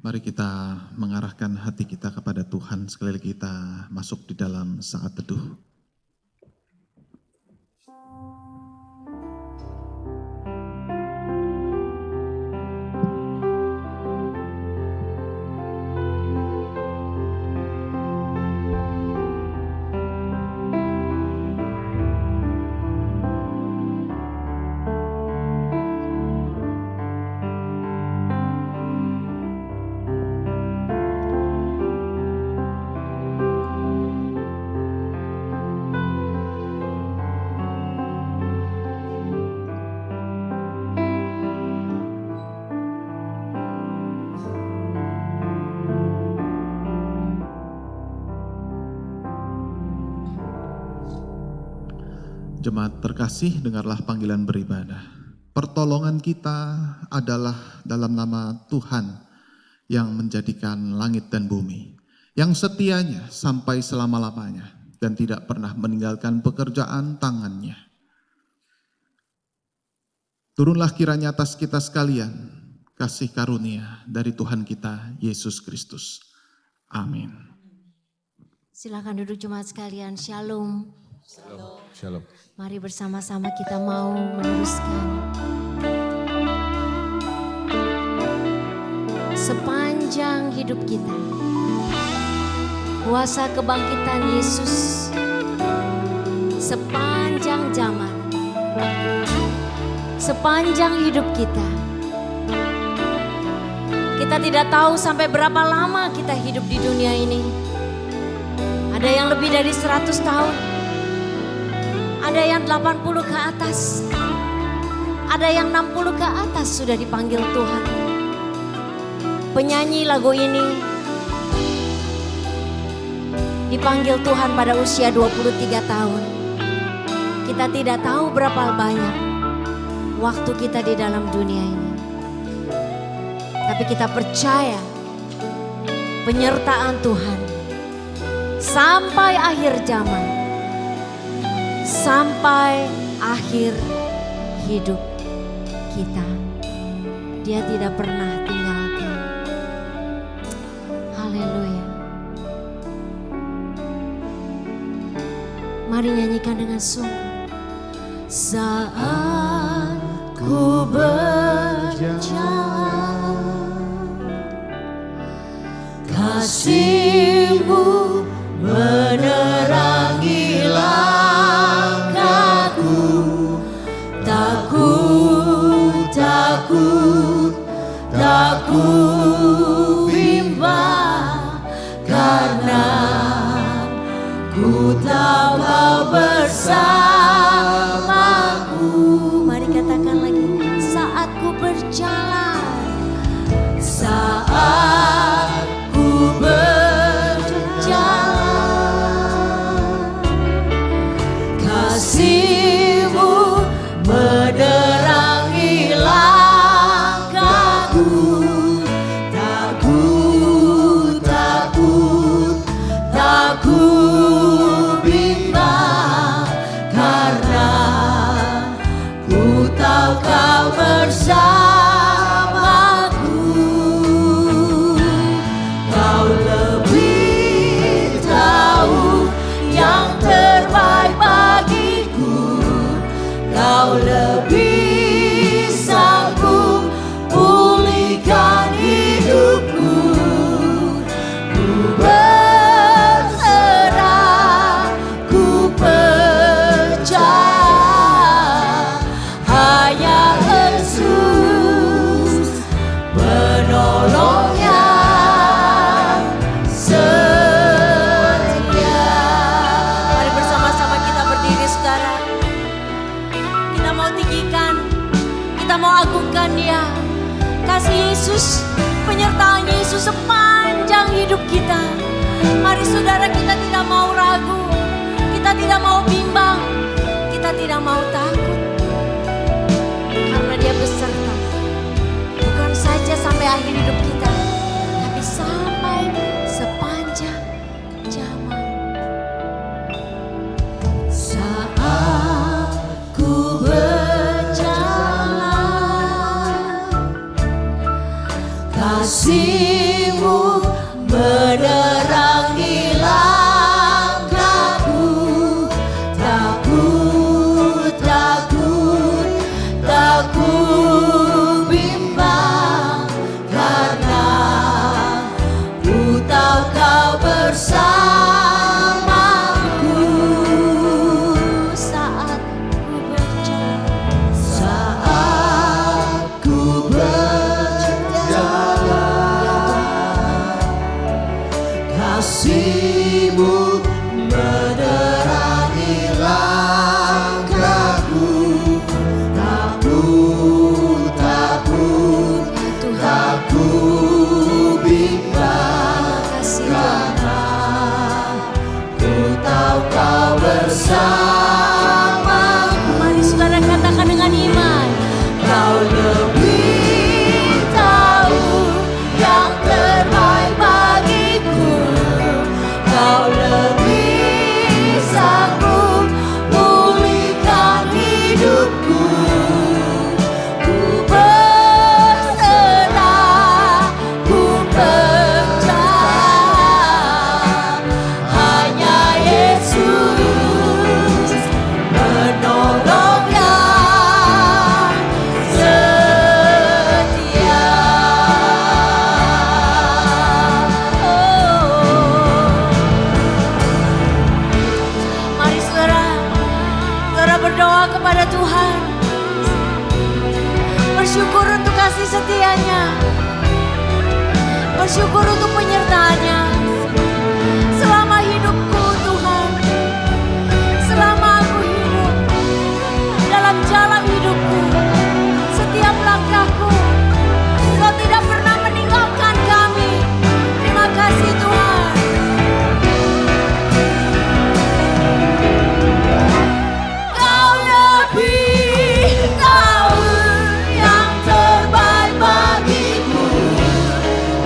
Mari kita mengarahkan hati kita kepada Tuhan. Sekali lagi kita masuk di dalam saat teduh. Jemaat terkasih, dengarlah panggilan beribadah. Pertolongan kita adalah dalam nama Tuhan yang menjadikan langit dan bumi, yang setianya sampai selama-lamanya dan tidak pernah meninggalkan pekerjaan tangannya. Turunlah kiranya atas kita sekalian kasih karunia dari Tuhan kita Yesus Kristus. Amin. Silakan duduk jemaat sekalian. Shalom. Shalom. Mari bersama-sama kita mau meneruskan. Sepanjang hidup kita, kuasa kebangkitan Yesus sepanjang zaman, sepanjang hidup kita. Kita tidak tahu sampai berapa lama kita hidup di dunia ini. Ada yang lebih dari 100 tahun. Ada yang 80 ke atas, ada yang 60 ke atas sudah dipanggil Tuhan. Penyanyi lagu ini dipanggil Tuhan pada usia 23 tahun. Kita tidak tahu berapa banyak waktu kita di dalam dunia ini. Tapi kita percaya penyertaan Tuhan sampai akhir zaman. Sampai akhir hidup kita, Dia tidak pernah tinggalkan. Haleluya. Mari nyanyikan dengan sungguh. Saat ku berjalan, kasih-Mu menerangi tak ku bimbang, karena ku tahu Kau bersamaku. Mari katakan lagi, saat ku berjalan, saat ku berjalan, kasih-Mu menerangi bersamaku. Kau lebih tahu yang terbaik bagiku. Kau lebih sanggup pulihkan hidupku. Ku berserah, ku percaya hanya penolong yang setia. Mari bersama-sama kita berdiri saudara. Kita mau tinggikan, kita mau agungkan Dia. Kasih Yesus, penyertaan Yesus sepanjang hidup kita. Mari saudara, kita tidak mau ragu, kita tidak mau bimbang, kita tidak mau takut. Karena Dia beserta. Bukan saja sampai akhir hidup kita, tapi sampai sepanjang zaman. Saat ku berjalan, kasih Bersyukur untuk kasih setianya. Bersyukur untuk penyertaannya. Selama hidupku Tuhan, selama aku hidup, dalam jalan hidupku, setiap langkahku, Kau tidak pernah meninggalkan kami. Terima kasih Tuhan. Kau lebih tahu yang terbaik bagiku.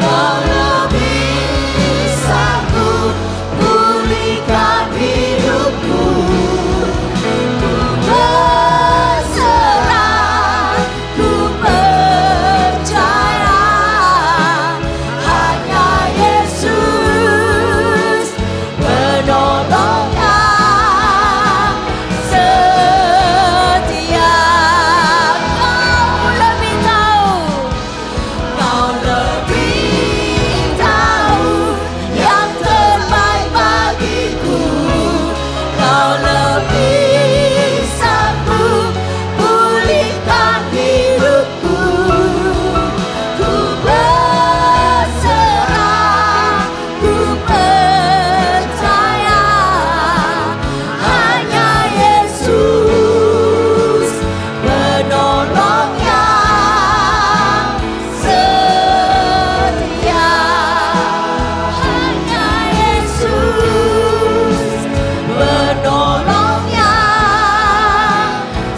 Kau lebih sanggup pulihkan hidupku. Ku berserah, ku percaya hanya Yesus penolongnya setia. Kau lebih tahu, Kau lebih tahu yang terbaik bagiku. Kau lebih sanggup pulihkan hidupku. Ku berserah, ku percaya hanya Yesus penolong yang setia. Hanya Yesus penolong yang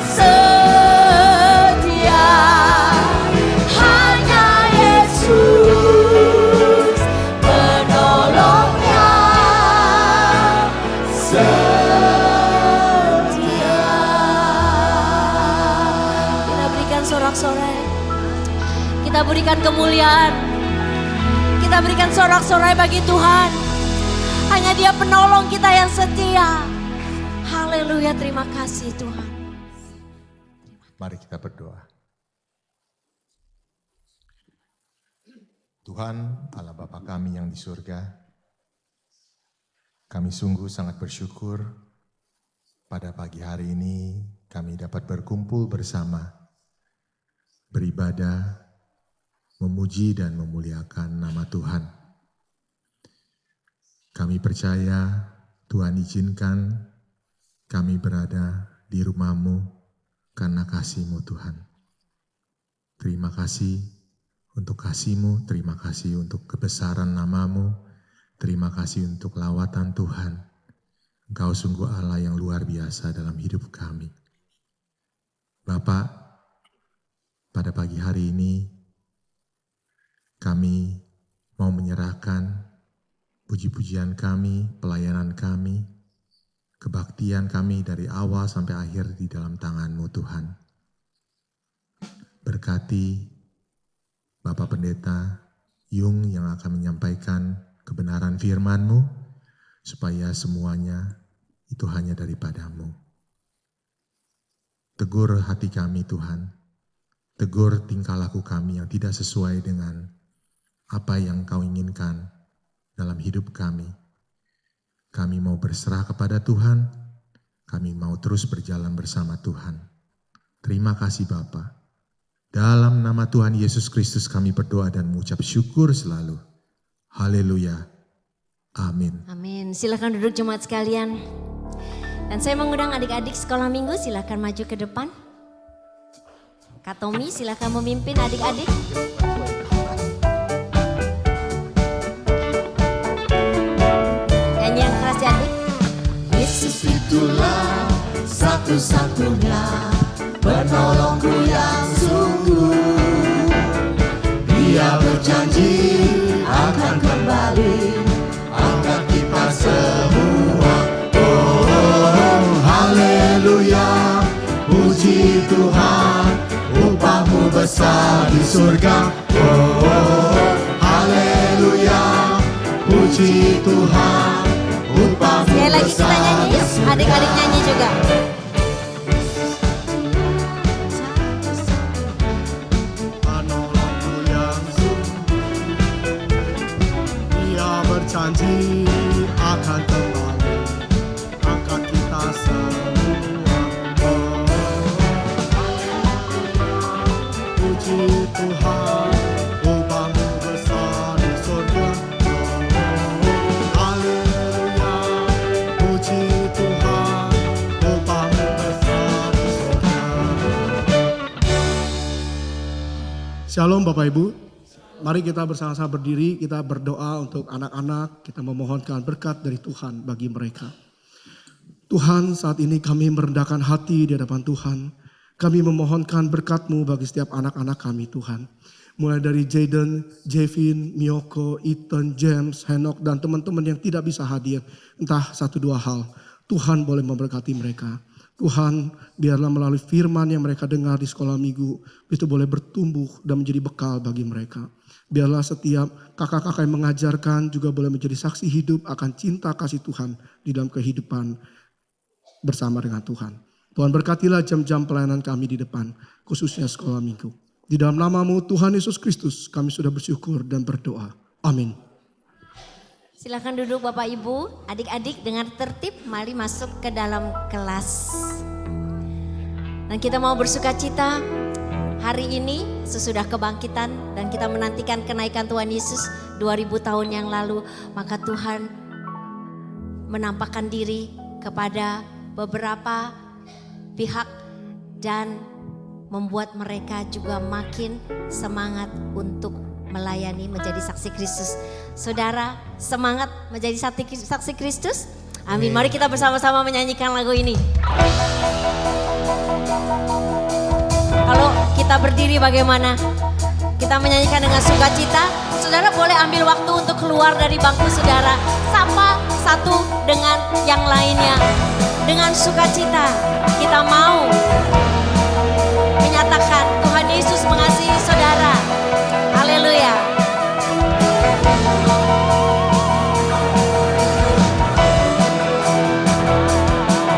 setia. Hanya Yesus penolong yang setia. Kita berikan sorak-sorai. Kita berikan kemuliaan. Kita berikan sorak-sorai bagi Tuhan. Hanya Dia penolong kita yang setia. Haleluya, terima kasih Tuhan. Mari kita berdoa. Tuhan, Allah Bapa kami yang di surga, kami sungguh sangat bersyukur pada pagi hari ini kami dapat berkumpul bersama, beribadah, memuji dan memuliakan nama Tuhan. Kami percaya Tuhan izinkan kami berada di rumah-Mu karena kasih-Mu Tuhan. Terima kasih untuk kasih-Mu, terima kasih untuk kebesaran nama-Mu, terima kasih untuk lawatan Tuhan. Engkau sungguh Allah yang luar biasa dalam hidup kami. Bapak, pada pagi hari ini kami mau menyerahkan puji-pujian kami, pelayanan kami, kebaktian kami dari awal sampai akhir di dalam tangan-Mu Tuhan. Berkati Bapak Pendeta Yung yang akan menyampaikan kebenaran firman-Mu, supaya semuanya itu hanya daripada-Mu. Tegur hati kami Tuhan, tegur tingkah laku kami yang tidak sesuai dengan apa yang Kau inginkan dalam hidup kami. Kami mau berserah kepada Tuhan, kami mau terus berjalan bersama Tuhan. Terima kasih Bapa. Dalam nama Tuhan Yesus Kristus kami berdoa dan mengucap syukur selalu. Haleluya. Amin. Amin. Silakan duduk jemaat sekalian. Dan saya mengundang adik-adik sekolah minggu, silakan maju ke depan. Kak Tommy silakan memimpin adik-adik. Nyanyi yang keras ya adik. Yesus itulah satu-satunya penolongku yang sungguh. Dia berjanji akan kembali angkat kita semua. Oh, haleluya, puji Tuhan, upahmu besar di surga. Oh, haleluya, puji Tuhan, upahmu besar. Sekali lagi kita nyanyi yuk, adik-adik nyanyi juga. Janji akan kembali angkat kita semua. Oh, puji Tuhan, upahmu besar di surga. Haleluya, puji Tuhan, upahmu besar di surga. Shalom Bapak Ibu. Mari kita bersama-sama berdiri, kita berdoa untuk anak-anak, kita memohonkan berkat dari Tuhan bagi mereka. Tuhan, saat ini kami merendahkan hati di hadapan Tuhan. Kami memohonkan berkat-Mu bagi setiap anak-anak kami Tuhan. Mulai dari Jaden, Jevin, Miyoko, Ethan, James, Henok, dan teman-teman yang tidak bisa hadir. Entah satu dua hal, Tuhan boleh memberkati mereka. Tuhan, biarlah melalui firman yang mereka dengar di sekolah minggu, itu boleh bertumbuh dan menjadi bekal bagi mereka. Biarlah setiap kakak-kakak yang mengajarkan juga boleh menjadi saksi hidup akan cinta kasih Tuhan di dalam kehidupan bersama dengan Tuhan. Tuhan berkatilah jam-jam pelayanan kami di depan, khususnya sekolah minggu. Di dalam nama-Mu Tuhan Yesus Kristus kami sudah bersyukur dan berdoa. Amin. Silakan duduk Bapak Ibu, adik-adik dengan tertib, mari masuk ke dalam kelas. Dan kita mau bersukacita hari ini sesudah kebangkitan dan kita menantikan kenaikan Tuhan Yesus 2000 tahun yang lalu. Maka Tuhan menampakkan diri kepada beberapa pihak dan membuat mereka juga makin semangat untuk melayani menjadi saksi Kristus. Saudara semangat menjadi saksi Kristus? Amin. Mari kita bersama-sama menyanyikan lagu ini. Kalau kita berdiri bagaimana? Kita menyanyikan dengan sukacita. Saudara boleh ambil waktu untuk keluar dari bangku saudara. Sapa satu dengan yang lainnya. Dengan sukacita kita mau menyatakan Tuhan Yesus mengasihi saudara. Haleluya.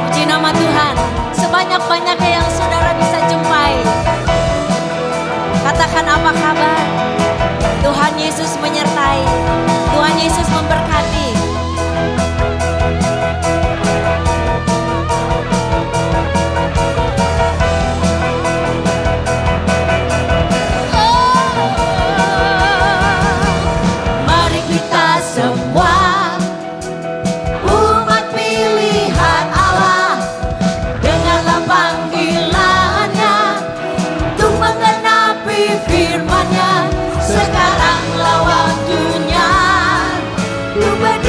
Puji nama Tuhan. Sebanyak-banyaknya yang saudara bisa jumpai. Katakan apa kabar? Tuhan Yesus menyertai. Tuhan Yesus memberkati. Mari kita semua umat pilihan Allah, dengarlah panggilannya untuk menggenapi firman-Nya. Sekaranglah waktunya untuk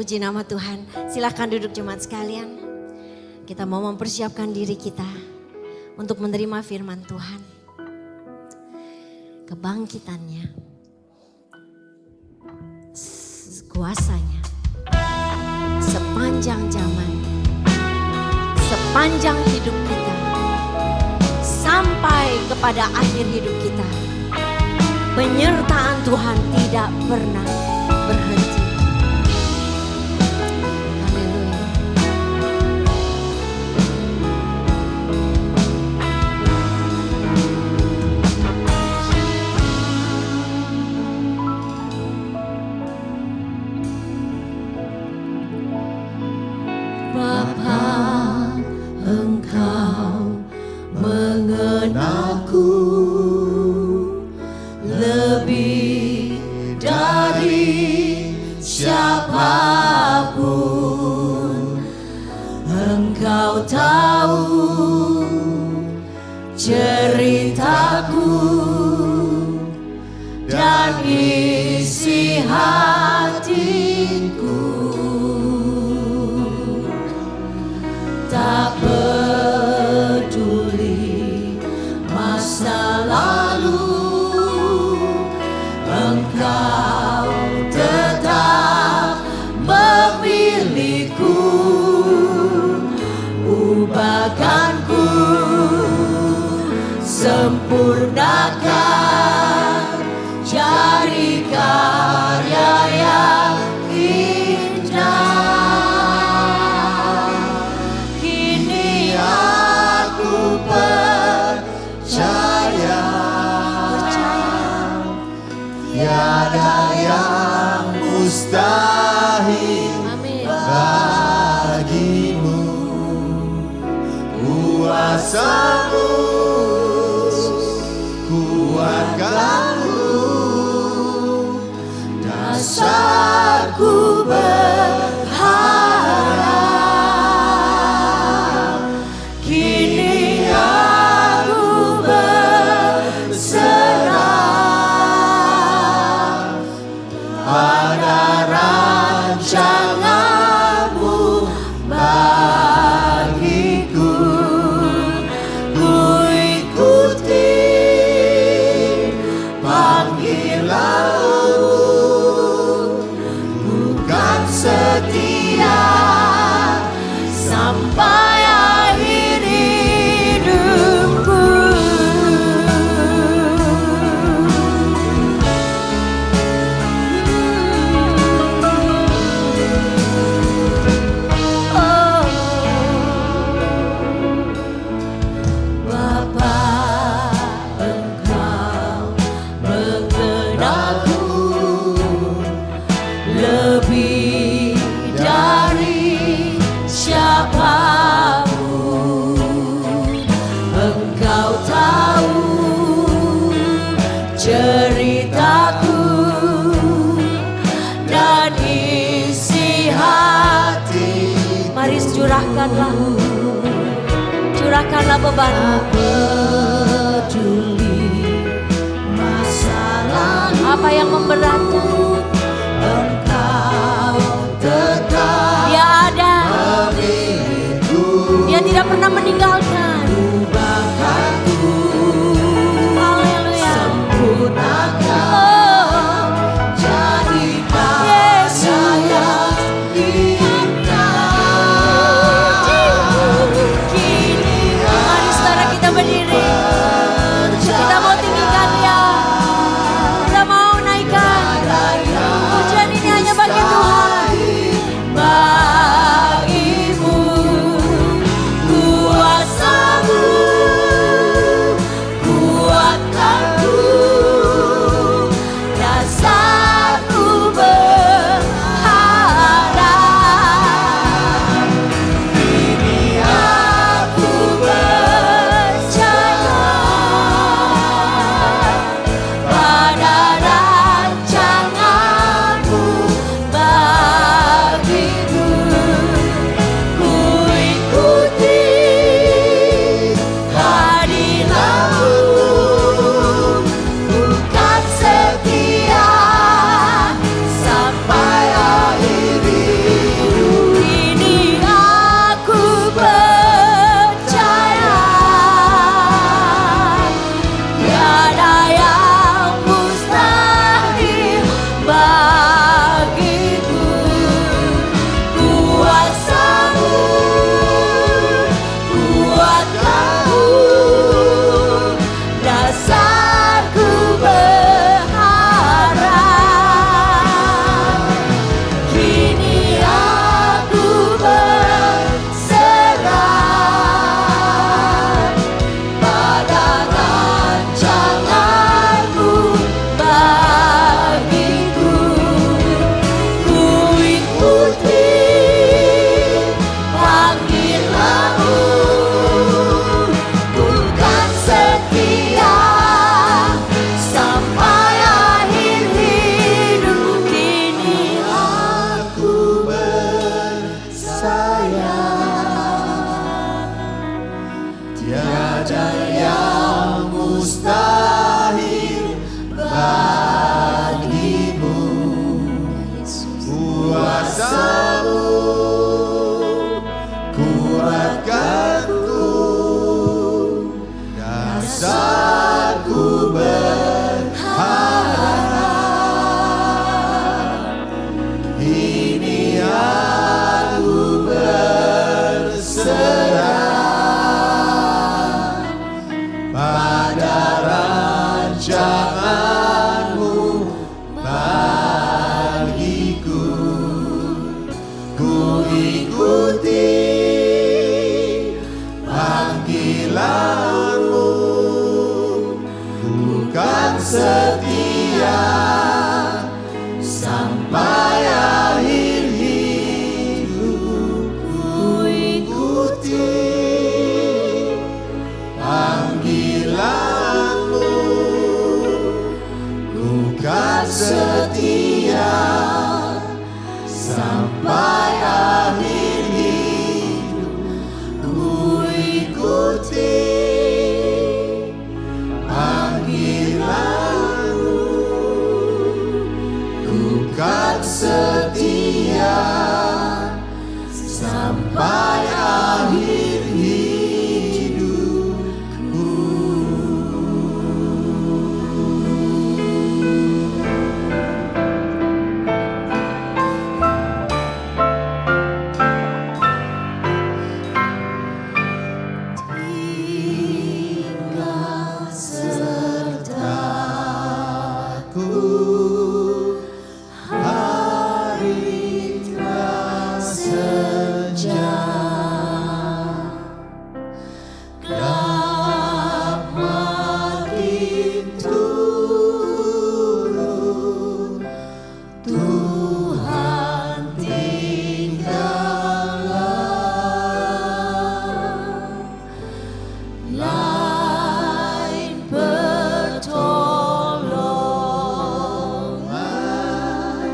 Puji nama Tuhan. Silakan duduk jemaat sekalian. Kita mau mempersiapkan diri kita untuk menerima firman Tuhan. Kebangkitannya, kuasanya, sepanjang zaman, sepanjang hidup kita, sampai kepada akhir hidup kita. Penyertaan Tuhan tidak pernah berhenti. Haleluya. Bapa, Engkau mengenalku lebih dari siapapun. Engkau tahu ceritaku dan isi hatiku. Tak peduli masa lalu, Engkau tetap memilihku. Ubahkanku, sempurnakan, jadi karya yang indah. Kini aku percaya, Tiada yang mustahil Amin. bagimu. Kuasa-Mu kuatkanku, Dasarku berharap, kini aku berserah pada rancangan-Mu bagiku. Ku ikuti panggilan-Mu, bukan setia sampai akhir hidupku. Oh, Bapa, Engkau mengenalku lebih dari siapapun. Engkau tahu ceritaku dan isi hati. Mari curahkanlah bebanmu. Peduli masa lalu, apa yang memberatkan, Engkau tetap. Dia ada. Dia tidak pernah meninggalkan. Ubahkanku, haleluya, sempurnakan, jadi karya yang indah. Kini, mari saudara kita berdiri. Kita mau tinggikan Dia. Kita mau naikkan. Pujian ini hanya bagi Tuhan. Bagimu kuasa ku ikuti panggilanmu, ku kan setia sampai akhir hidup. Ku ikuti panggilanmu, ku kan setia sampai akhir hidup. Ku ikuti panggilanmu, ku kan setia sampai akhir hidupku. Tinggal sertaku, hari telah sejak, gelap makin turun, Tuhan tinggallah, lain pertolongan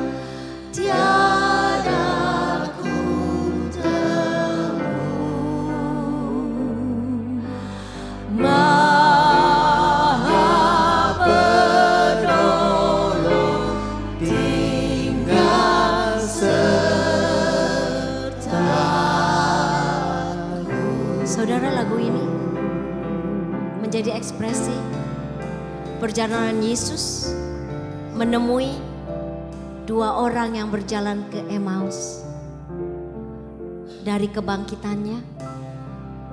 tiada ku temu. Maha penolong tinggal sertaku. Saudara, lagu ini menjadi ekspresi perjalanan Yesus menemui dua orang yang berjalan ke Emmaus. Dari kebangkitannya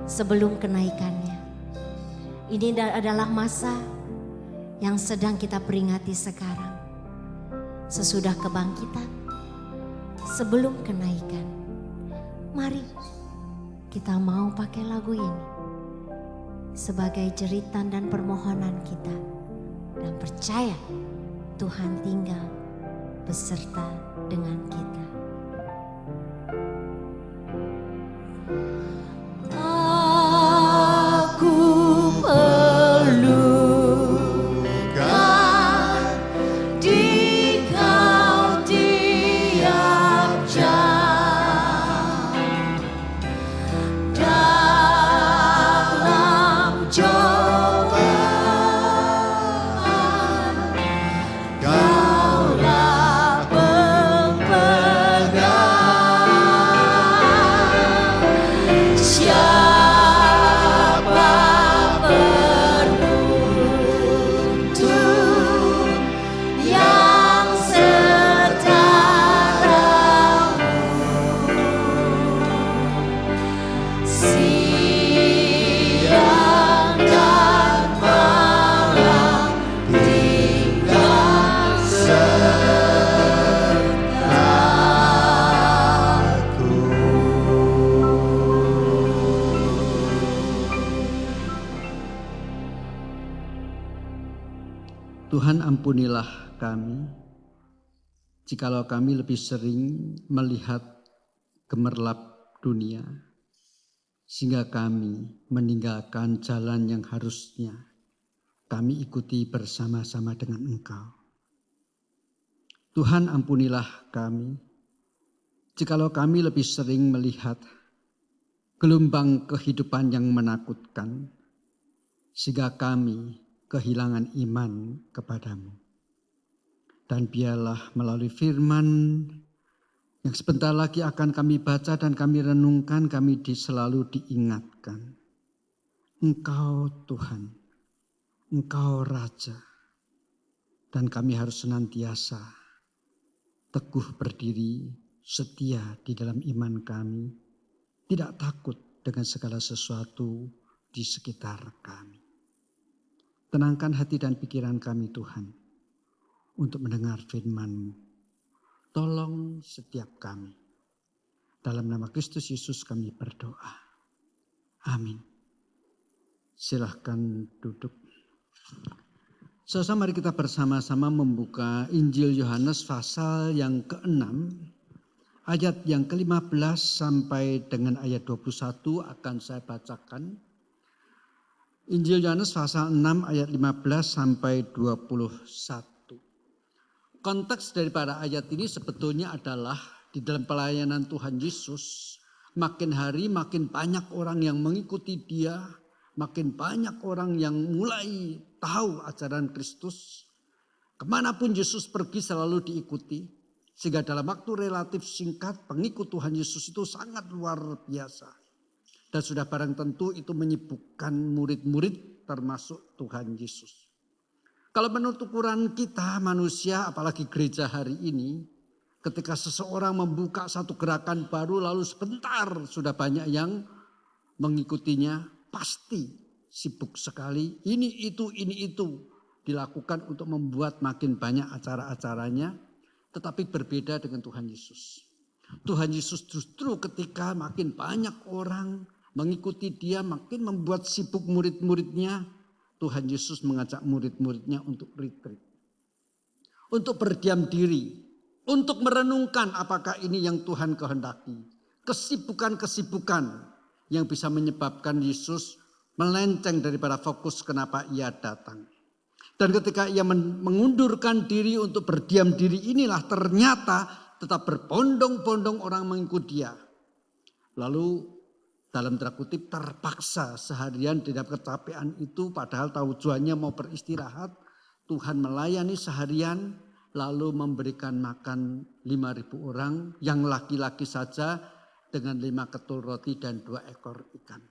sebelum kenaikannya. Ini adalah masa yang sedang kita peringati sekarang. Sesudah kebangkitan, sebelum kenaikan. Mari kita mau pakai lagu ini sebagai jeritan dan permohonan kita, dan percaya Tuhan tinggal beserta dengan kita. Aku pelukan di kau tiap jam, dalam cobaan Kaulah pemegang. Siapa penuntut yang setaramu, siang dan malam tinggal sertaku. Tuhan, ampunilah kami jikalau kami lebih sering melihat gemerlap dunia sehingga kami meninggalkan jalan yang harusnya kami ikuti bersama-sama dengan Engkau. Tuhan, ampunilah kami jikalau kami lebih sering melihat gelombang kehidupan yang menakutkan sehingga kami kehilangan iman kepadamu. Dan biarlah melalui firman yang sebentar lagi akan kami baca dan kami renungkan, kami selalu diingatkan. Engkau Tuhan, Engkau Raja, dan kami harus senantiasa teguh berdiri, setia di dalam iman kami, tidak takut dengan segala sesuatu di sekitar kami. Tenangkan hati dan pikiran kami Tuhan untuk mendengar firman-Mu. Tolong setiap kami Dalam nama Kristus Yesus kami berdoa. Amin. Silahkan duduk. Saudara, mari kita bersama-sama membuka Injil Yohanes pasal yang ke-6. Ayat yang ke-15 sampai dengan ayat 21 akan saya bacakan. Injil Yohanes pasal 6 ayat 15 sampai 21. Konteks daripada ayat ini sebetulnya adalah di dalam pelayanan Tuhan Yesus. Makin hari makin banyak orang yang mengikuti dia. Makin banyak orang yang mulai tahu ajaran Kristus. Kemanapun Yesus pergi selalu diikuti. Sehingga dalam waktu relatif singkat pengikut Tuhan Yesus itu sangat luar biasa. Dan sudah barang tentu itu menyibukkan murid-murid termasuk Tuhan Yesus. Kalau menurut ukuran kita manusia apalagi gereja hari ini. Ketika seseorang membuka satu gerakan baru lalu sebentar sudah banyak yang mengikutinya. Pasti sibuk sekali. Ini itu dilakukan untuk membuat makin banyak acara-acaranya. Tetapi berbeda dengan Tuhan Yesus. Tuhan Yesus justru ketika makin banyak orang mengikuti dia, makin membuat sibuk murid-muridnya. Tuhan Yesus mengajak murid-muridnya untuk retreat. Untuk berdiam diri. Untuk merenungkan apakah ini yang Tuhan kehendaki. Kesibukan-kesibukan yang bisa menyebabkan Yesus melenceng daripada fokus kenapa ia datang. Dan ketika ia mengundurkan diri untuk berdiam diri inilah ternyata tetap berbondong-bondong orang mengikut dia. Lalu dalam tanda kutip terpaksa seharian di dalam kecapean itu padahal tujuannya mau beristirahat. Tuhan melayani seharian lalu memberikan makan 5.000 orang yang laki-laki saja dengan 5 ketul roti dan 2 ekor ikan.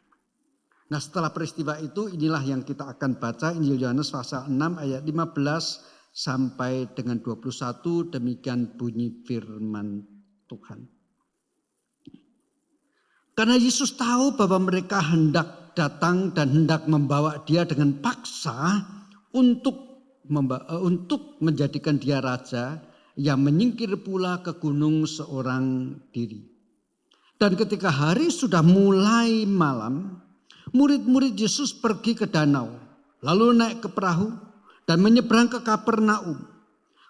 Nah setelah peristiwa itu inilah yang kita akan baca Injil Yohanes pasal 6 ayat 15 sampai dengan 21 demikian bunyi firman Tuhan. Karena Yesus tahu bahwa mereka hendak datang dan hendak membawa dia dengan paksa untuk menjadikan dia raja, yang menyingkir pula ke gunung seorang diri. Dan ketika hari sudah mulai malam, murid-murid Yesus pergi ke danau, lalu naik ke perahu dan menyeberang ke Kapernaum.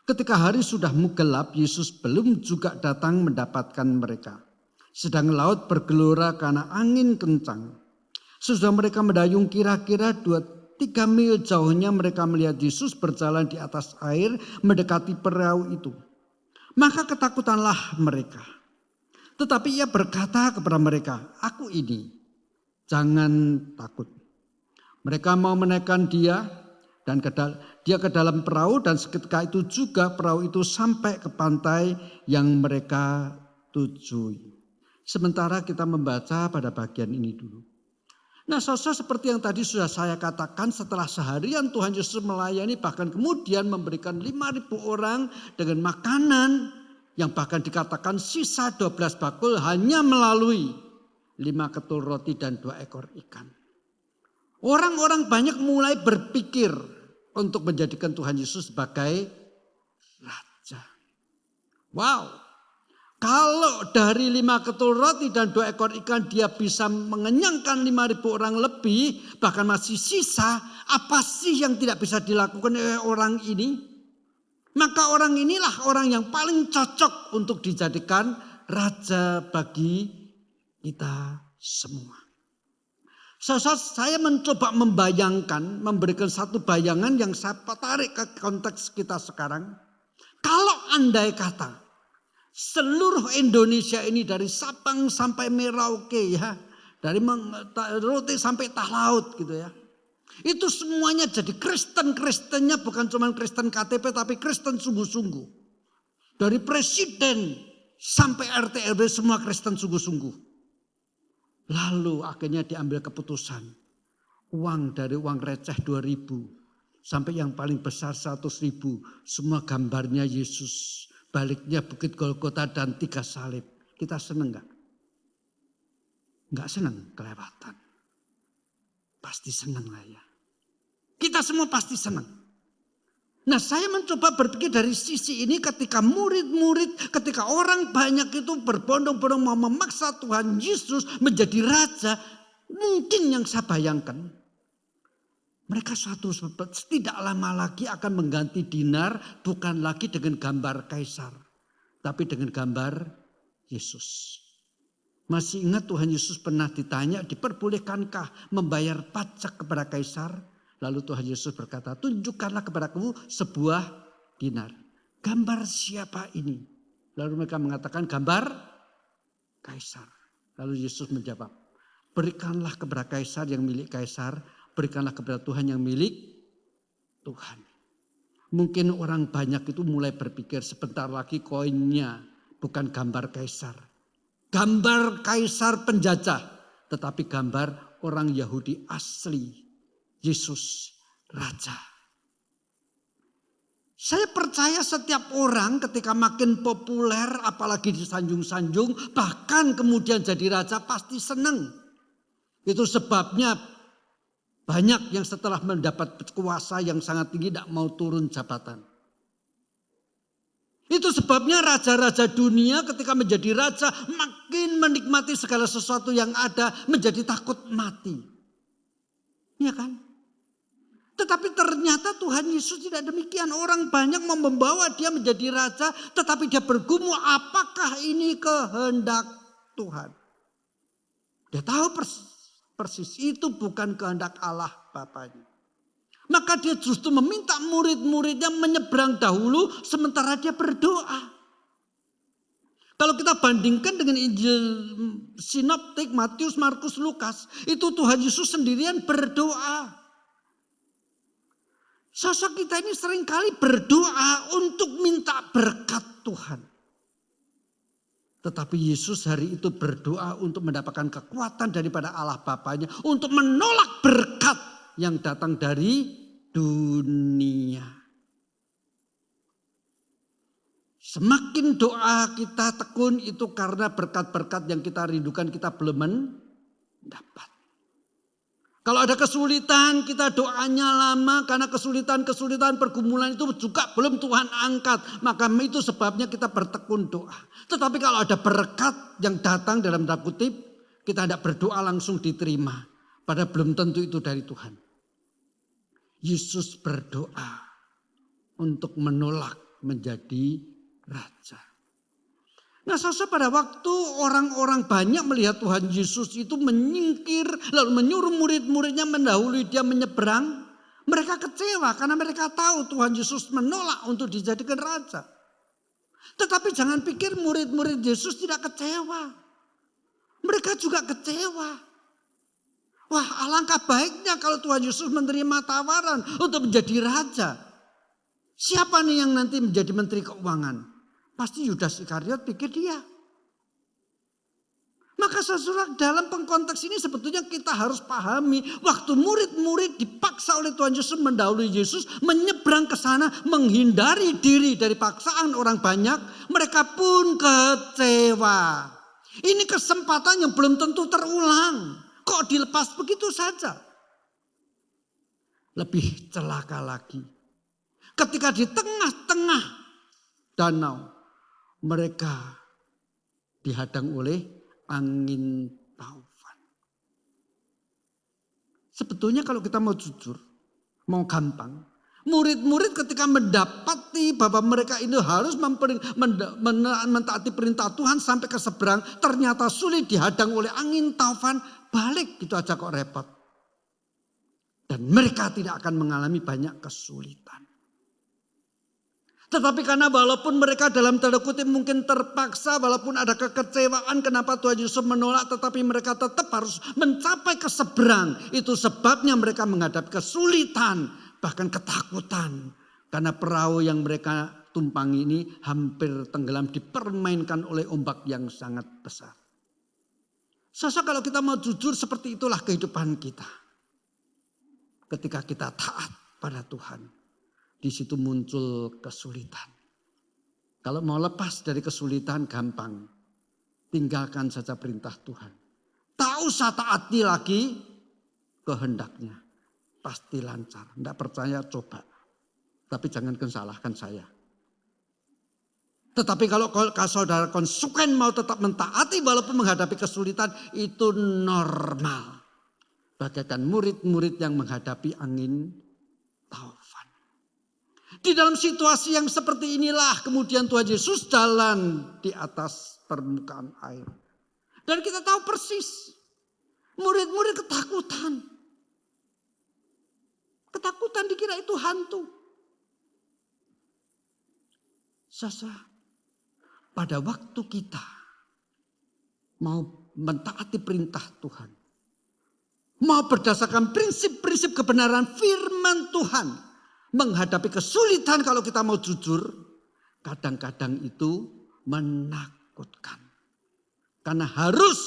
Ketika hari sudah gelap, Yesus belum juga datang mendapatkan mereka. Sedang laut bergelora karena angin kencang. Sesudah mereka mendayung kira-kira 2-3 mil jauhnya mereka melihat Yesus berjalan di atas air mendekati perahu itu. Maka ketakutanlah mereka. Tetapi ia berkata kepada mereka, "Aku ini, jangan takut." Mereka mau menaikkan dia dan dia ke dalam perahu dan seketika itu juga perahu itu sampai ke pantai yang mereka tujui. Sementara kita membaca pada bagian ini dulu. Nah saudara seperti yang tadi sudah saya katakan setelah seharian Tuhan Yesus melayani bahkan kemudian memberikan 5.000 orang dengan makanan yang bahkan dikatakan sisa 12 bakul hanya melalui 5 ketul roti dan 2 ekor ikan. Orang-orang banyak mulai berpikir untuk menjadikan Tuhan Yesus sebagai raja. Wow. Kalau dari 5 ketul roti dan 2 ekor ikan dia bisa mengenyangkan 5.000 orang lebih, bahkan masih sisa, apa sih yang tidak bisa dilakukan oleh orang ini? Maka orang inilah orang yang paling cocok untuk dijadikan raja bagi kita semua. Saya mencoba membayangkan, memberikan satu bayangan yang saya tarik ke konteks kita sekarang. Kalau andai kata seluruh Indonesia ini dari Sabang sampai Merauke ya. Dari Roti sampai Talaut gitu ya. Itu semuanya jadi Kristen-Kristennya bukan cuma Kristen KTP tapi Kristen sungguh-sungguh. Dari presiden sampai RT RW semua Kristen sungguh-sungguh. Lalu akhirnya diambil keputusan. Uang dari uang receh 2.000 sampai yang paling besar 100.000 semua gambarnya Yesus. Baliknya Bukit Golgota dan 3 salib. Kita senang gak? Gak senang kelewatan. Pasti senang lah ya. Kita semua pasti senang. Nah, saya mencoba berpikir dari sisi ini ketika murid-murid, ketika orang banyak itu berbondong-bondong mau memaksa Tuhan Yesus menjadi raja. Mungkin yang saya bayangkan, mereka suatu saat tidak lama lagi akan mengganti dinar bukan lagi dengan gambar kaisar, tapi dengan gambar Yesus. Masih ingat Tuhan Yesus pernah ditanya, diperbolehkankah membayar pajak kepada kaisar? Lalu Tuhan Yesus berkata, tunjukkanlah kepadaku sebuah dinar. Gambar siapa ini? Lalu mereka mengatakan gambar kaisar. Lalu Yesus menjawab, berikanlah kepada kaisar yang milik kaisar, berikanlah kepada Tuhan yang milik Tuhan. Mungkin orang banyak itu mulai berpikir sebentar lagi koinnya bukan gambar kaisar. Gambar kaisar penjajah, tetapi gambar orang Yahudi asli. Yesus Raja. Saya percaya setiap orang ketika makin populer, apalagi disanjung-sanjung, bahkan kemudian jadi raja pasti senang. Itu sebabnya banyak yang setelah mendapat kuasa yang sangat tinggi tidak mau turun jabatan. Itu sebabnya raja-raja dunia ketika menjadi raja makin menikmati segala sesuatu yang ada, menjadi takut mati. Iya kan? Tetapi ternyata Tuhan Yesus tidak demikian. Orang banyak mau membawa dia menjadi raja, tetapi dia bergumul, apakah ini kehendak Tuhan? Dia tahu persis itu bukan kehendak Allah Bapanya. Maka dia justru meminta murid-muridnya menyeberang dahulu sementara dia berdoa. Kalau kita bandingkan dengan Injil sinoptik Matius, Markus, Lukas, itu Tuhan Yesus sendirian berdoa. Sosok kita ini seringkali berdoa untuk minta berkat Tuhan. Tetapi Yesus hari itu berdoa untuk mendapatkan kekuatan daripada Allah Bapanya, untuk menolak berkat yang datang dari dunia. Semakin doa kita tekun itu karena berkat-berkat yang kita rindukan kita belum mendapat. Kalau ada kesulitan kita doanya lama karena kesulitan pergumulan itu juga belum Tuhan angkat. Maka itu sebabnya kita bertekun doa. Tetapi kalau ada berkat yang datang dalam tanda kutip, kita tidak berdoa langsung diterima. Padahal belum tentu itu dari Tuhan. Yesus berdoa untuk menolak menjadi raja. Nah, saudara, pada waktu orang-orang banyak melihat Tuhan Yesus itu menyingkir, lalu menyuruh murid-muridnya mendahului dia menyeberang, mereka kecewa karena mereka tahu Tuhan Yesus menolak untuk dijadikan raja. Tetapi jangan pikir murid-murid Yesus tidak kecewa. Mereka juga kecewa. Wah, alangkah baiknya kalau Tuhan Yesus menerima tawaran untuk menjadi raja. Siapa nih yang nanti menjadi menteri keuangan? Pasti Yudas Iskariot pikir dia. Maka saudara, dalam konteks ini sebetulnya kita harus pahami. Waktu murid-murid dipaksa oleh Tuhan Yesus mendahului Yesus, menyeberang ke sana, menghindari diri dari paksaan orang banyak, mereka pun kecewa. Ini kesempatan yang belum tentu terulang. Kok dilepas begitu saja? Lebih celaka lagi, ketika di tengah-tengah danau, mereka dihadang oleh angin taufan. Sebetulnya kalau kita mau jujur, mau gampang, murid-murid ketika mendapati bahwa mereka ini harus mentaati perintah Tuhan sampai ke seberang, ternyata sulit dihadang oleh angin taufan, balik gitu aja kok repot. Dan mereka tidak akan mengalami banyak kesulitan. Tetapi karena walaupun mereka dalam tanda kutip mungkin terpaksa, walaupun ada kekecewaan kenapa Tuhan Yesus menolak, tetapi mereka tetap harus mencapai ke seberang. Itu sebabnya mereka menghadapi kesulitan, bahkan ketakutan. Karena perahu yang mereka tumpangi ini hampir tenggelam, dipermainkan oleh ombak yang sangat besar. Kalau kita mau jujur, seperti itulah kehidupan kita. Ketika kita taat pada Tuhan, di situ muncul kesulitan. Kalau mau lepas dari kesulitan gampang. Tinggalkan saja perintah Tuhan. Tak usah taati lagi kehendaknya. Pasti lancar. Tidak percaya coba. Tapi jangan salahkan saya. Tetapi kalau saudara konsekuen mau tetap mentaati walaupun menghadapi kesulitan, itu normal. Bagaikan murid-murid yang menghadapi angin taufan. Di dalam situasi yang seperti inilah kemudian Tuhan Yesus jalan di atas permukaan air. Dan kita tahu persis, murid-murid ketakutan. Ketakutan dikira itu hantu. Sasa, pada waktu kita mau mentaati perintah Tuhan, mau berdasarkan prinsip-prinsip kebenaran firman Tuhan, menghadapi kesulitan kalau kita mau jujur, kadang-kadang itu menakutkan. Karena harus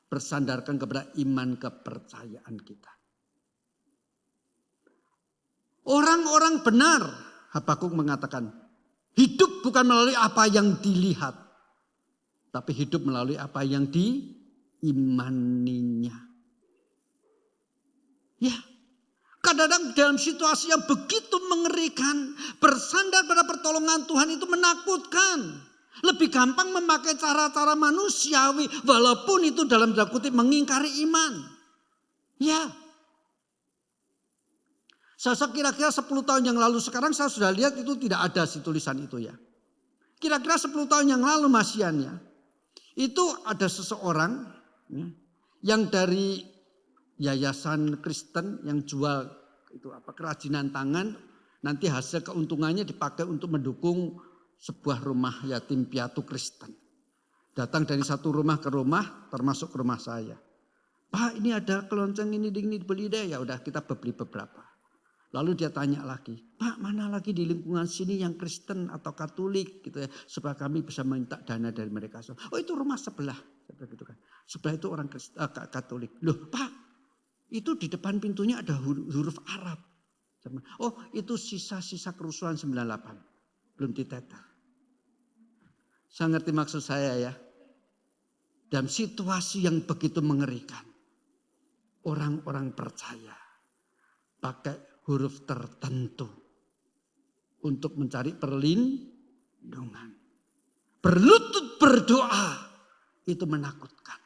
bersandarkan kepada iman kepercayaan kita. Orang-orang benar, Habakuk mengatakan, hidup bukan melalui apa yang dilihat, tapi hidup melalui apa yang diimaninya. Ya, kadang-kadang dalam situasi yang begitu mengerikan, bersandar pada pertolongan Tuhan itu menakutkan. Lebih gampang memakai cara-cara manusiawi, walaupun itu dalam tanda kutip mengingkari iman. Ya. Saya kira-kira 10 tahun yang lalu, sekarang saya sudah lihat itu tidak ada si tulisan itu ya. Kira-kira 10 tahun yang lalu masiannya, itu ada seseorang ya, yang dari yayasan Kristen yang jual itu kerajinan tangan, nanti hasil keuntungannya dipakai untuk mendukung sebuah rumah yatim piatu Kristen. Datang dari satu rumah ke rumah, termasuk ke rumah saya. Pak, ini ada kelonceng ini beli deh, ya udah kita beli beberapa. Lalu dia tanya lagi, Pak, mana lagi di lingkungan sini yang Kristen atau Katolik gitu ya, supaya kami bisa minta dana dari mereka. Oh, itu rumah sebelah, gitu kan. Sebelah itu orang Katolik. Loh, Pak, itu di depan pintunya ada huruf Arab. Oh, itu sisa-sisa kerusuhan 98. Belum ditetar. Saya ngerti maksud saya ya. Dalam situasi yang begitu mengerikan, orang-orang percaya pakai huruf tertentu untuk mencari perlindungan. Berlutut berdoa itu menakutkan.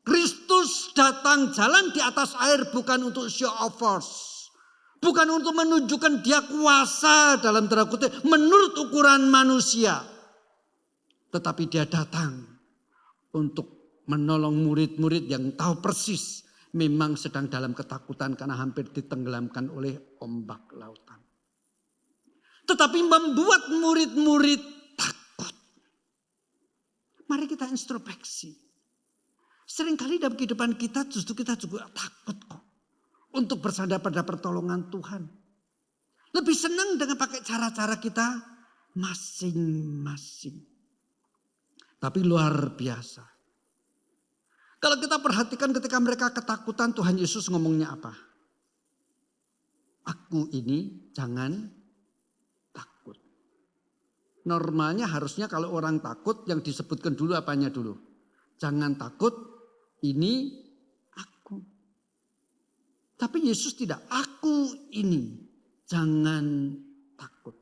Kristus datang jalan di atas air bukan untuk show of force. Bukan untuk menunjukkan dia kuasa dalam tanda kutip menurut ukuran manusia. Tetapi dia datang untuk menolong murid-murid yang tahu persis memang sedang dalam ketakutan karena hampir ditenggelamkan oleh ombak lautan. Tetapi membuat murid-murid takut. Mari kita introspeksi. Seringkali dalam kehidupan kita justru kita juga takut kok. Untuk bersandar pada pertolongan Tuhan. Lebih senang dengan pakai cara-cara kita masing-masing. Tapi luar biasa. Kalau kita perhatikan ketika mereka ketakutan, Tuhan Yesus ngomongnya apa? Aku ini jangan takut. Normalnya harusnya kalau orang takut yang disebutkan dulu apanya dulu? Jangan takut, ini aku. Tapi Yesus tidak, aku ini jangan takut.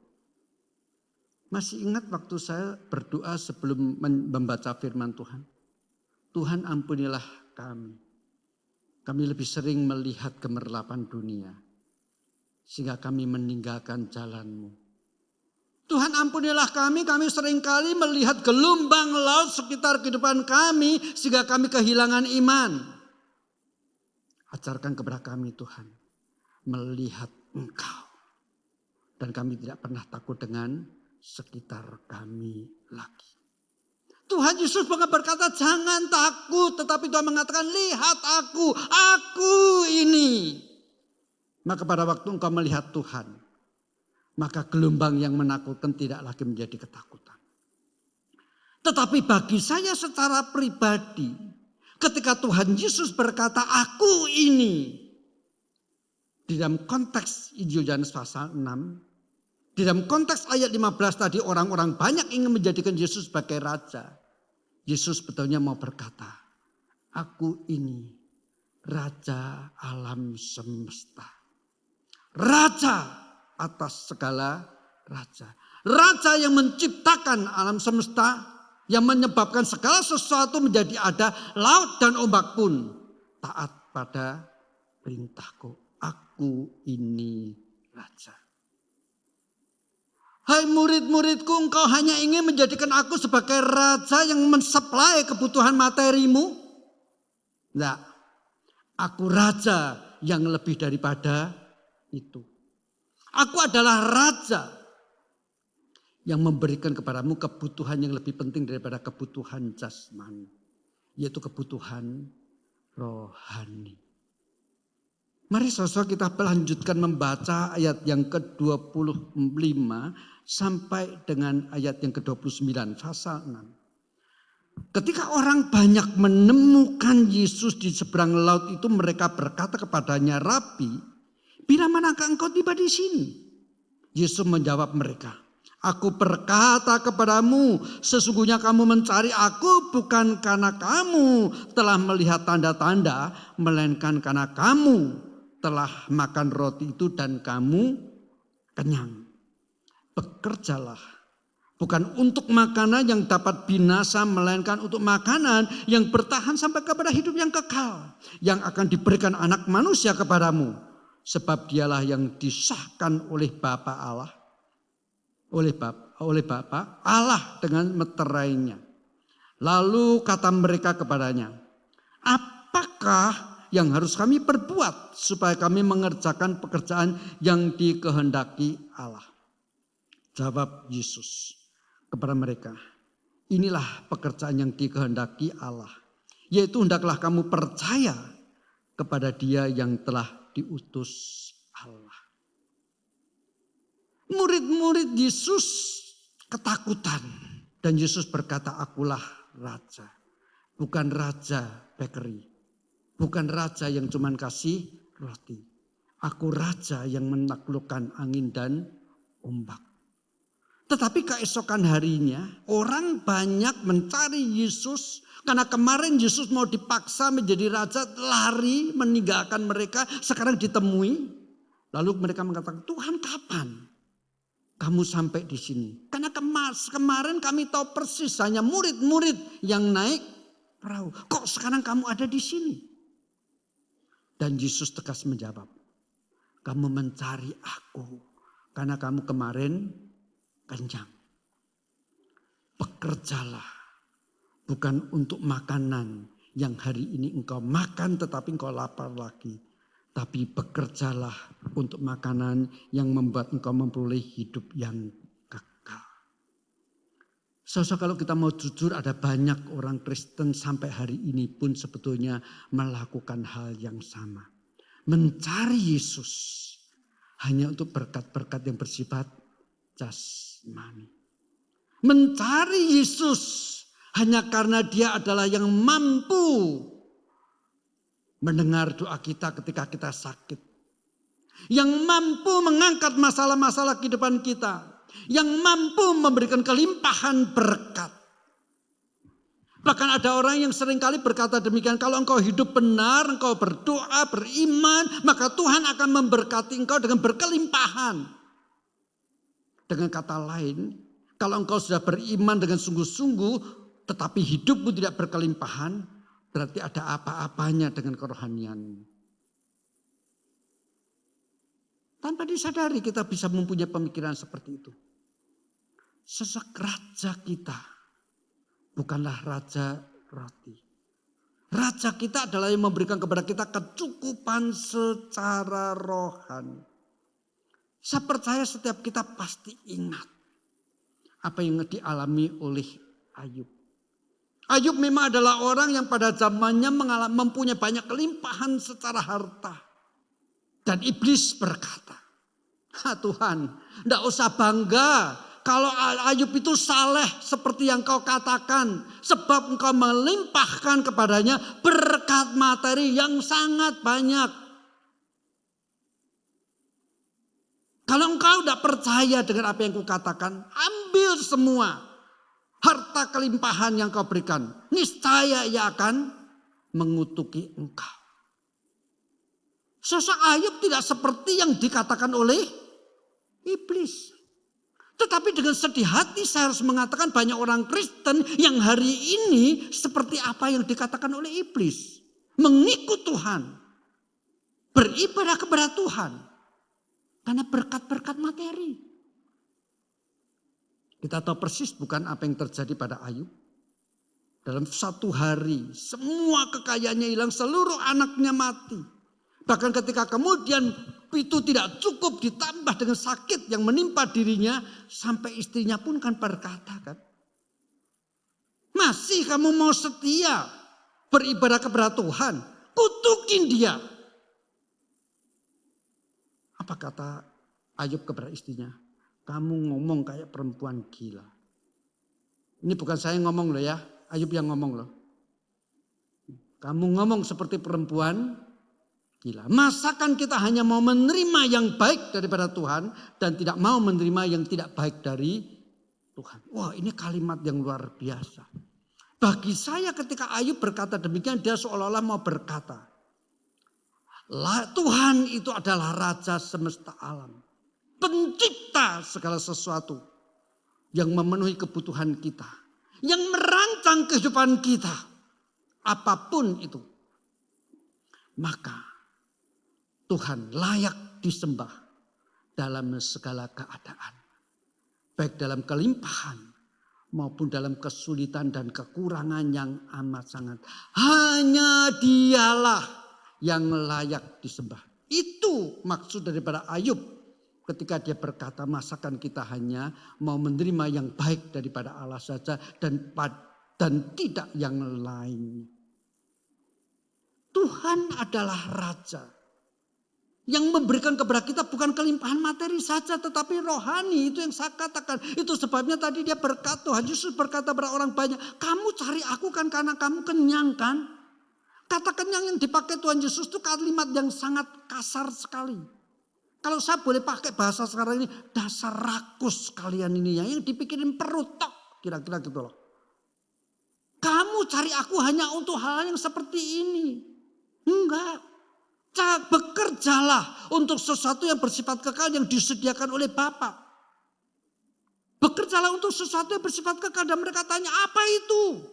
Masih ingat waktu saya berdoa sebelum membaca firman Tuhan? Tuhan ampunilah kami. Kami lebih sering melihat gemerlapan dunia. Sehingga kami meninggalkan jalan-Mu. Tuhan ampunilah kami seringkali melihat gelombang laut sekitar kehidupan kami. Sehingga kami kehilangan iman. Ajarkan kepada kami Tuhan. Melihat Engkau. Dan kami tidak pernah takut dengan sekitar kami lagi. Tuhan Yesus berkata jangan takut. Tetapi Tuhan mengatakan lihat aku ini. Maka pada waktu engkau melihat Tuhan. Maka gelombang yang menakutkan tidak lagi menjadi ketakutan. Tetapi bagi saya secara pribadi. Ketika Tuhan Yesus berkata aku ini. Di dalam konteks Injil Yohanes pasal 6. Di dalam konteks ayat 15 tadi orang-orang banyak ingin menjadikan Yesus sebagai raja. Yesus betulnya mau berkata, aku ini raja alam semesta. Raja atas segala raja. Raja yang menciptakan alam semesta, yang menyebabkan segala sesuatu menjadi ada, laut dan ombak pun taat pada perintahku. Aku ini raja. Hai murid-muridku, engkau hanya ingin menjadikan aku sebagai raja yang mensuplai kebutuhan materimu? Tidak. Aku raja yang lebih daripada itu. Aku adalah raja yang memberikan kepadamu kebutuhan yang lebih penting daripada kebutuhan jasmani. Yaitu kebutuhan rohani. Mari saudara kita lanjutkan membaca ayat yang ke-25 sampai dengan ayat yang ke-29, pasal 6. Ketika orang banyak menemukan Yesus di seberang laut itu, mereka berkata kepadanya, Rabi, bila manakah engkau tiba di sini? Yesus menjawab mereka, Aku berkata kepadamu, sesungguhnya kamu mencari aku bukan karena kamu telah melihat tanda-tanda, melainkan karena kamu telah makan roti itu dan kamu kenyang. Bekerjalah, bukan untuk makanan yang dapat binasa, melainkan untuk makanan yang bertahan sampai kepada hidup yang kekal, yang akan diberikan Anak Manusia kepadamu. Sebab dialah yang disahkan oleh Bapa Allah. Oleh Bapa Allah dengan meterainya. Lalu kata mereka kepadanya, apakah yang harus kami perbuat supaya kami mengerjakan pekerjaan yang dikehendaki Allah? Jawab Yesus kepada mereka, inilah pekerjaan yang dikehendaki Allah, yaitu hendaklah kamu percaya kepada Dia yang telah diutus Allah. Murid-murid Yesus ketakutan. Dan Yesus berkata, akulah raja. Bukan raja bakery. Bukan raja yang cuma kasih roti. Aku raja yang menaklukkan angin dan ombak. Tetapi keesokan harinya orang banyak mencari Yesus. Karena kemarin Yesus mau dipaksa menjadi raja, lari meninggalkan mereka. Sekarang ditemui. Lalu mereka mengatakan, Tuhan kapan kamu sampai di sini? Karena kemarin kami tahu persis hanya murid-murid yang naik perahu. Kok sekarang kamu ada di sini? Dan Yesus tegas menjawab, kamu mencari aku karena kamu kemarin kenyang. Bekerjalah bukan untuk makanan yang hari ini engkau makan tetapi engkau lapar lagi. Tapi bekerjalah untuk makanan yang membuat engkau memperoleh hidup yang kekal. Saudara, kalau kita mau jujur, ada banyak orang Kristen sampai hari ini pun sebetulnya melakukan hal yang sama. Mencari Yesus hanya untuk berkat-berkat yang bersifat jasmani. Mencari Yesus hanya karena Dia adalah yang mampu mendengar doa kita ketika kita sakit. Yang mampu mengangkat masalah-masalah kehidupan kita. Yang mampu memberikan kelimpahan berkat. Bahkan ada orang yang seringkali berkata demikian. Kalau engkau hidup benar, engkau berdoa, beriman, maka Tuhan akan memberkati engkau dengan berkelimpahan. Dengan kata lain, kalau engkau sudah beriman dengan sungguh-sungguh, tetapi hidupmu tidak berkelimpahan, berarti ada apa-apanya dengan kerohanian. Tanpa disadari kita bisa mempunyai pemikiran seperti itu. Sosok raja kita bukanlah raja roti. Raja kita adalah yang memberikan kepada kita kecukupan secara rohani. Saya percaya setiap kita pasti ingat apa yang dialami oleh Ayub. Ayub memang adalah orang yang pada zamannya mempunyai banyak kelimpahan secara harta. Dan iblis berkata, Tuhan, tidak usah bangga kalau Ayub itu saleh seperti yang kau katakan. Sebab engkau melimpahkan kepadanya berkat materi yang sangat banyak. Kalau engkau tidak percaya dengan apa yang kukatakan, ambil semua harta kelimpahan yang kau berikan, niscaya ia akan mengutuki engkau. Sosok Ayub tidak seperti yang dikatakan oleh Iblis. Tetapi dengan sedih hati saya harus mengatakan banyak orang Kristen yang hari ini seperti apa yang dikatakan oleh iblis. Mengikut Tuhan. Beribadah kepada Tuhan. Karena berkat-berkat materi. Kita tahu persis bukan apa yang terjadi pada Ayub. Dalam satu hari semua kekayaannya hilang, seluruh anaknya mati. Bahkan ketika kemudian itu tidak cukup ditambah dengan sakit yang menimpa dirinya. Sampai istrinya pun kan berkata kan. Masih kamu mau setia beribadah kepada Tuhan? Kutukin dia. Apa kata Ayub kepada istrinya? Kamu ngomong kayak perempuan gila. Ini bukan saya ngomong loh ya. Ayub yang ngomong loh. Kamu ngomong seperti perempuan gila. Masakan kita hanya mau menerima yang baik daripada Tuhan dan tidak mau menerima yang tidak baik dari Tuhan. Wah, ini kalimat yang luar biasa. Bagi saya ketika Ayub berkata demikian, dia seolah-olah mau berkata, Tuhan itu adalah Raja semesta alam. Pencipta segala sesuatu yang memenuhi kebutuhan kita. Yang merancang kehidupan kita. Apapun itu. Maka Tuhan layak disembah dalam segala keadaan. Baik dalam kelimpahan maupun dalam kesulitan dan kekurangan yang amat sangat. Hanya dialah yang layak disembah. Itu maksud daripada Ayub. Ketika dia berkata, masakan kita hanya mau menerima yang baik daripada Allah saja dan tidak yang lain. Tuhan adalah Raja. Yang memberikan kepada kita bukan kelimpahan materi saja, tetapi rohani. Itu yang saya katakan. Itu sebabnya tadi dia berkata, Tuhan Yesus berkata kepada orang banyak, kamu cari aku kan karena kamu kenyang kan. Kata kenyang yang dipakai Tuhan Yesus itu kalimat yang sangat kasar sekali. Kalau saya boleh pakai bahasa sekarang ini, dasar rakus kalian ini ya, yang dipikirin perut tok, kira-kira gitu loh. Kamu cari aku hanya untuk hal yang seperti ini. Enggak. Bekerjalah untuk sesuatu yang bersifat kekal yang disediakan oleh Bapa. Bekerjalah untuk sesuatu yang bersifat kekal dan mereka tanya apa itu?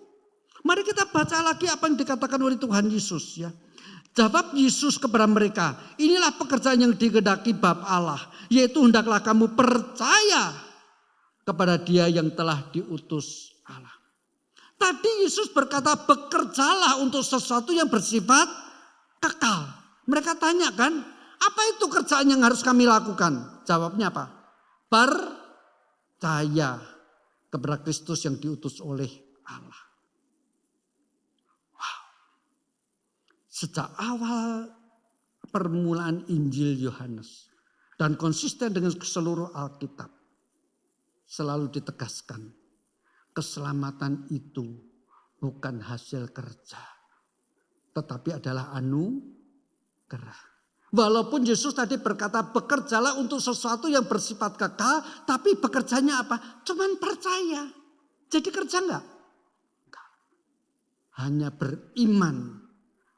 Mari kita baca lagi apa yang dikatakan oleh Tuhan Yesus ya. Jawab Yesus kepada mereka, inilah pekerjaan yang dikehendaki Bapa Allah, yaitu hendaklah kamu percaya kepada Dia yang telah diutus Allah. Tadi Yesus berkata bekerjalah untuk sesuatu yang bersifat kekal. Mereka tanya kan, apa itu kerjaan yang harus kami lakukan? Jawabnya apa? Percaya kepada Kristus yang diutus oleh Allah. Sejak awal permulaan Injil Yohanes dan konsisten dengan seluruh Alkitab selalu ditegaskan keselamatan itu bukan hasil kerja tetapi adalah anugerah. Walaupun Yesus tadi berkata bekerjalah untuk sesuatu yang bersifat kekal, tapi bekerjanya apa? Cuman percaya. Jadi kerja enggak? Hanya beriman.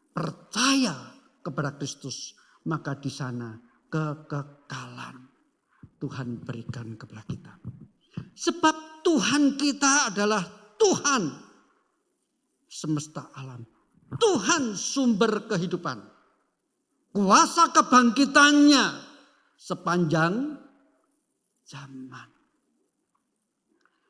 Percaya kepada Kristus, maka di sana kekekalan Tuhan berikan kepada kita. Sebab Tuhan kita adalah Tuhan semesta alam. Tuhan sumber kehidupan. Kuasa kebangkitannya sepanjang zaman.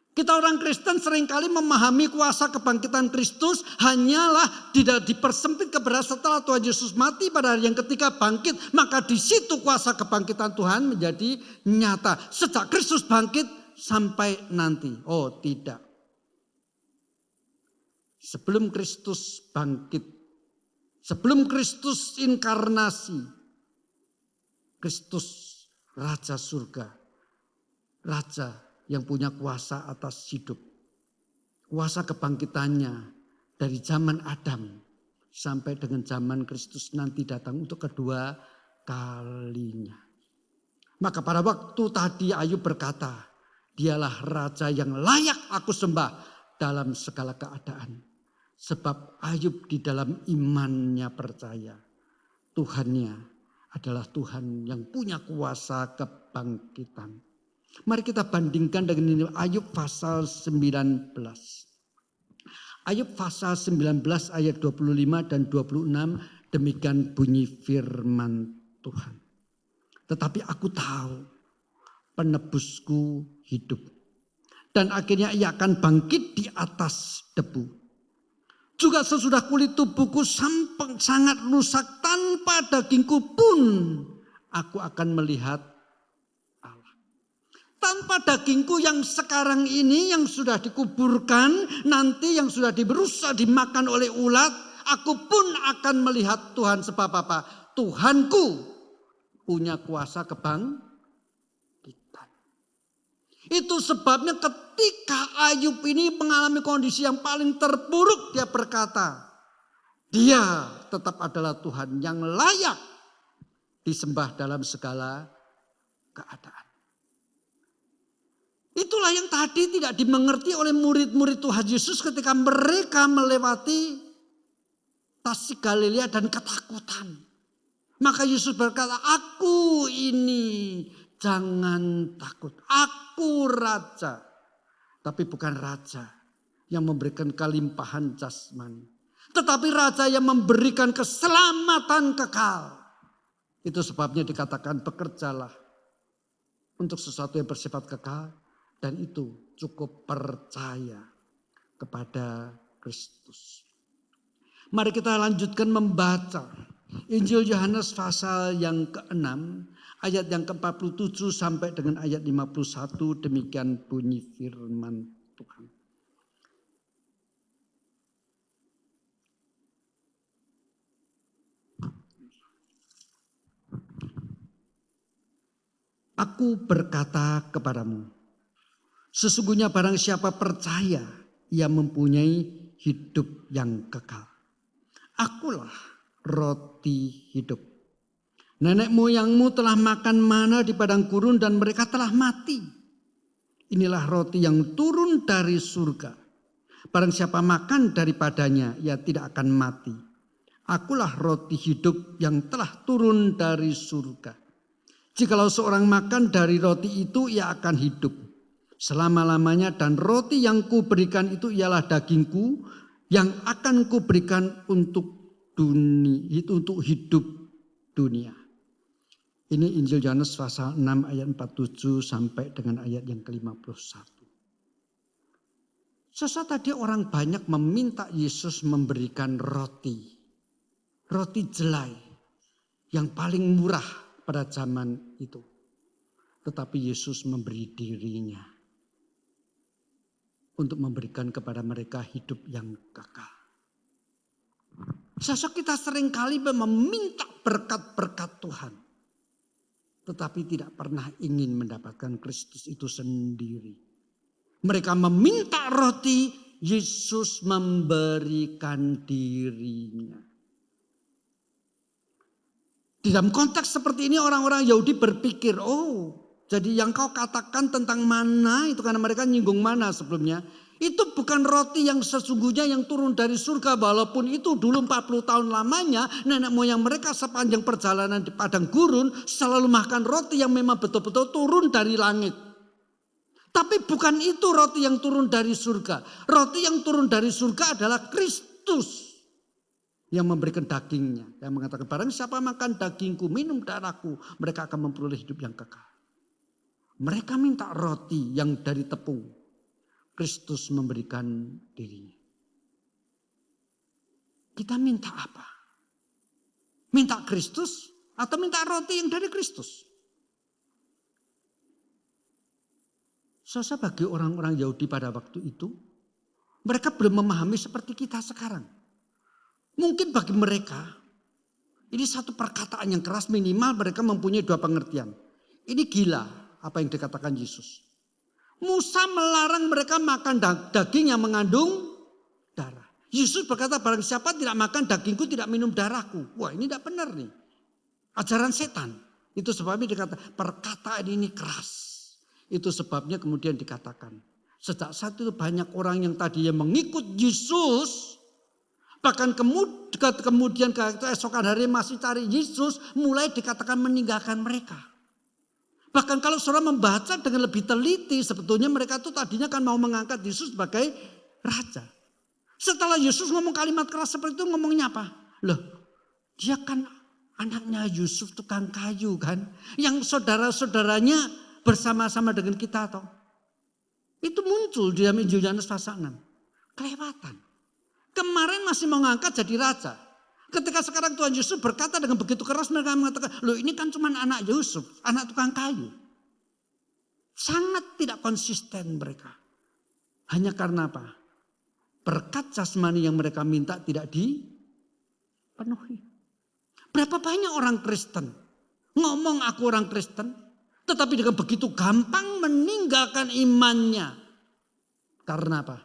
Kita orang Kristen seringkali memahami kuasa kebangkitan Kristus hanyalah tidak dipersempit kepada setelah Tuhan Yesus mati pada hari yang ketiga bangkit. Maka di situ kuasa kebangkitan Tuhan menjadi nyata. Sejak Kristus bangkit sampai nanti. Oh tidak. Sebelum Kristus bangkit. Sebelum Kristus inkarnasi. Kristus Raja surga. Raja yang punya kuasa atas hidup. Kuasa kebangkitannya dari zaman Adam sampai dengan zaman Kristus nanti datang untuk kedua kalinya. Maka pada waktu tadi Ayub berkata, dialah Raja yang layak aku sembah dalam segala keadaan. Sebab Ayub di dalam imannya percaya Tuhannya adalah Tuhan yang punya kuasa kebangkitan. Mari kita bandingkan dengan ini, Ayub pasal 19. Ayub pasal 19 ayat 25 dan 26, demikian bunyi firman Tuhan. Tetapi aku tahu penebusku hidup. Dan akhirnya ia akan bangkit di atas debu. Juga sesudah kulit tubuhku sangat rusak, tanpa dagingku pun aku akan melihat Allah. Tanpa dagingku yang sekarang ini yang sudah dikuburkan, nanti yang sudah berusaha dimakan oleh ulat, aku pun akan melihat Tuhan. Sebab apa? Tuhanku punya kuasa kebangkitan. Itu sebabnya ketika Ayub ini mengalami kondisi yang paling terburuk, dia berkata, dia tetap adalah Tuhan yang layak disembah dalam segala keadaan. Itulah yang tadi tidak dimengerti oleh murid-murid Tuhan Yesus ketika mereka melewati Tasik Galilea dan ketakutan. Maka Yesus berkata, aku ini, jangan takut. Aku raja. Tapi bukan raja yang memberikan kelimpahan jasmani. Tetapi raja yang memberikan keselamatan kekal. Itu sebabnya dikatakan bekerjalah untuk sesuatu yang bersifat kekal. Dan itu cukup percaya kepada Kristus. Mari kita lanjutkan membaca Injil Yohanes pasal yang ke-6. Ayat yang ke-47 sampai dengan ayat 51, demikian bunyi firman Tuhan. Aku berkata kepadamu, sesungguhnya barang siapa percaya, ia mempunyai hidup yang kekal. Akulah roti hidup. Nenek moyangmu telah makan mana di padang gurun dan mereka telah mati. Inilah roti yang turun dari surga. Barang siapa makan daripadanya, ia tidak akan mati. Akulah roti hidup yang telah turun dari surga. Jikalau seorang makan dari roti itu, ia akan hidup selama-lamanya, dan roti yang kuberikan itu ialah dagingku yang akan kuberikan untuk hidup dunia. Ini Injil Yohanes pasal 6 ayat 47 sampai dengan ayat yang ke-51. Sesaat tadi orang banyak meminta Yesus memberikan roti jelai yang paling murah pada zaman itu. Tetapi Yesus memberi dirinya untuk memberikan kepada mereka hidup yang kekal. Sosok kita seringkali meminta berkat-berkat Tuhan. Tetapi tidak pernah ingin mendapatkan Kristus itu sendiri. Mereka meminta roti, Yesus memberikan dirinya. Di dalam konteks seperti ini orang-orang Yahudi berpikir, jadi yang kau katakan tentang mana itu, karena mereka nyinggung mana sebelumnya. Itu bukan roti yang sesungguhnya yang turun dari surga. Walaupun itu dulu 40 tahun lamanya nenek moyang mereka sepanjang perjalanan di padang gurun selalu makan roti yang memang betul-betul turun dari langit. Tapi bukan itu roti yang turun dari surga. Roti yang turun dari surga adalah Kristus yang memberikan dagingnya. Yang mengatakan barang siapa makan dagingku, minum darahku, mereka akan memperoleh hidup yang kekal. Mereka minta roti yang dari tepung. Kristus memberikan dirinya. Kita minta apa? Minta Kristus atau minta roti yang dari Kristus? Saya bagi orang-orang Yahudi pada waktu itu, mereka belum memahami seperti kita sekarang. Mungkin bagi mereka, ini satu perkataan yang keras, minimal mereka mempunyai dua pengertian. Ini gila apa yang dikatakan Yesus. Musa melarang mereka makan daging yang mengandung darah. Yesus berkata barang siapa tidak makan dagingku tidak minum darahku. Wah, ini tidak benar nih. Ajaran setan. Itu sebabnya dikatakan perkataan ini keras. Itu sebabnya kemudian dikatakan. Sejak saat itu banyak orang yang tadinya mengikut Yesus. Bahkan kemudian keesokan hari masih cari Yesus. Mulai dikatakan meninggalkan mereka. Bahkan kalau saudara membaca dengan lebih teliti, sebetulnya mereka tuh tadinya kan mau mengangkat Yesus sebagai raja. Setelah Yesus ngomong kalimat keras seperti itu, ngomongnya apa? Loh, dia kan anaknya Yusuf tukang kayu kan. Yang saudara-saudaranya bersama-sama dengan kita toh. Itu muncul di dalam Injil Yohanes pasal 6. Kelewatan. Kemarin masih mau ngangkat jadi raja. Ketika sekarang Tuhan Yesus berkata dengan begitu keras, mereka mengatakan, loh ini kan cuma anak Yusuf, anak tukang kayu. Sangat tidak konsisten mereka. Hanya karena apa? Berkat jasmani yang mereka minta tidak dipenuhi. Berapa banyak orang Kristen ngomong aku orang Kristen, tetapi dengan begitu gampang meninggalkan imannya. Karena apa?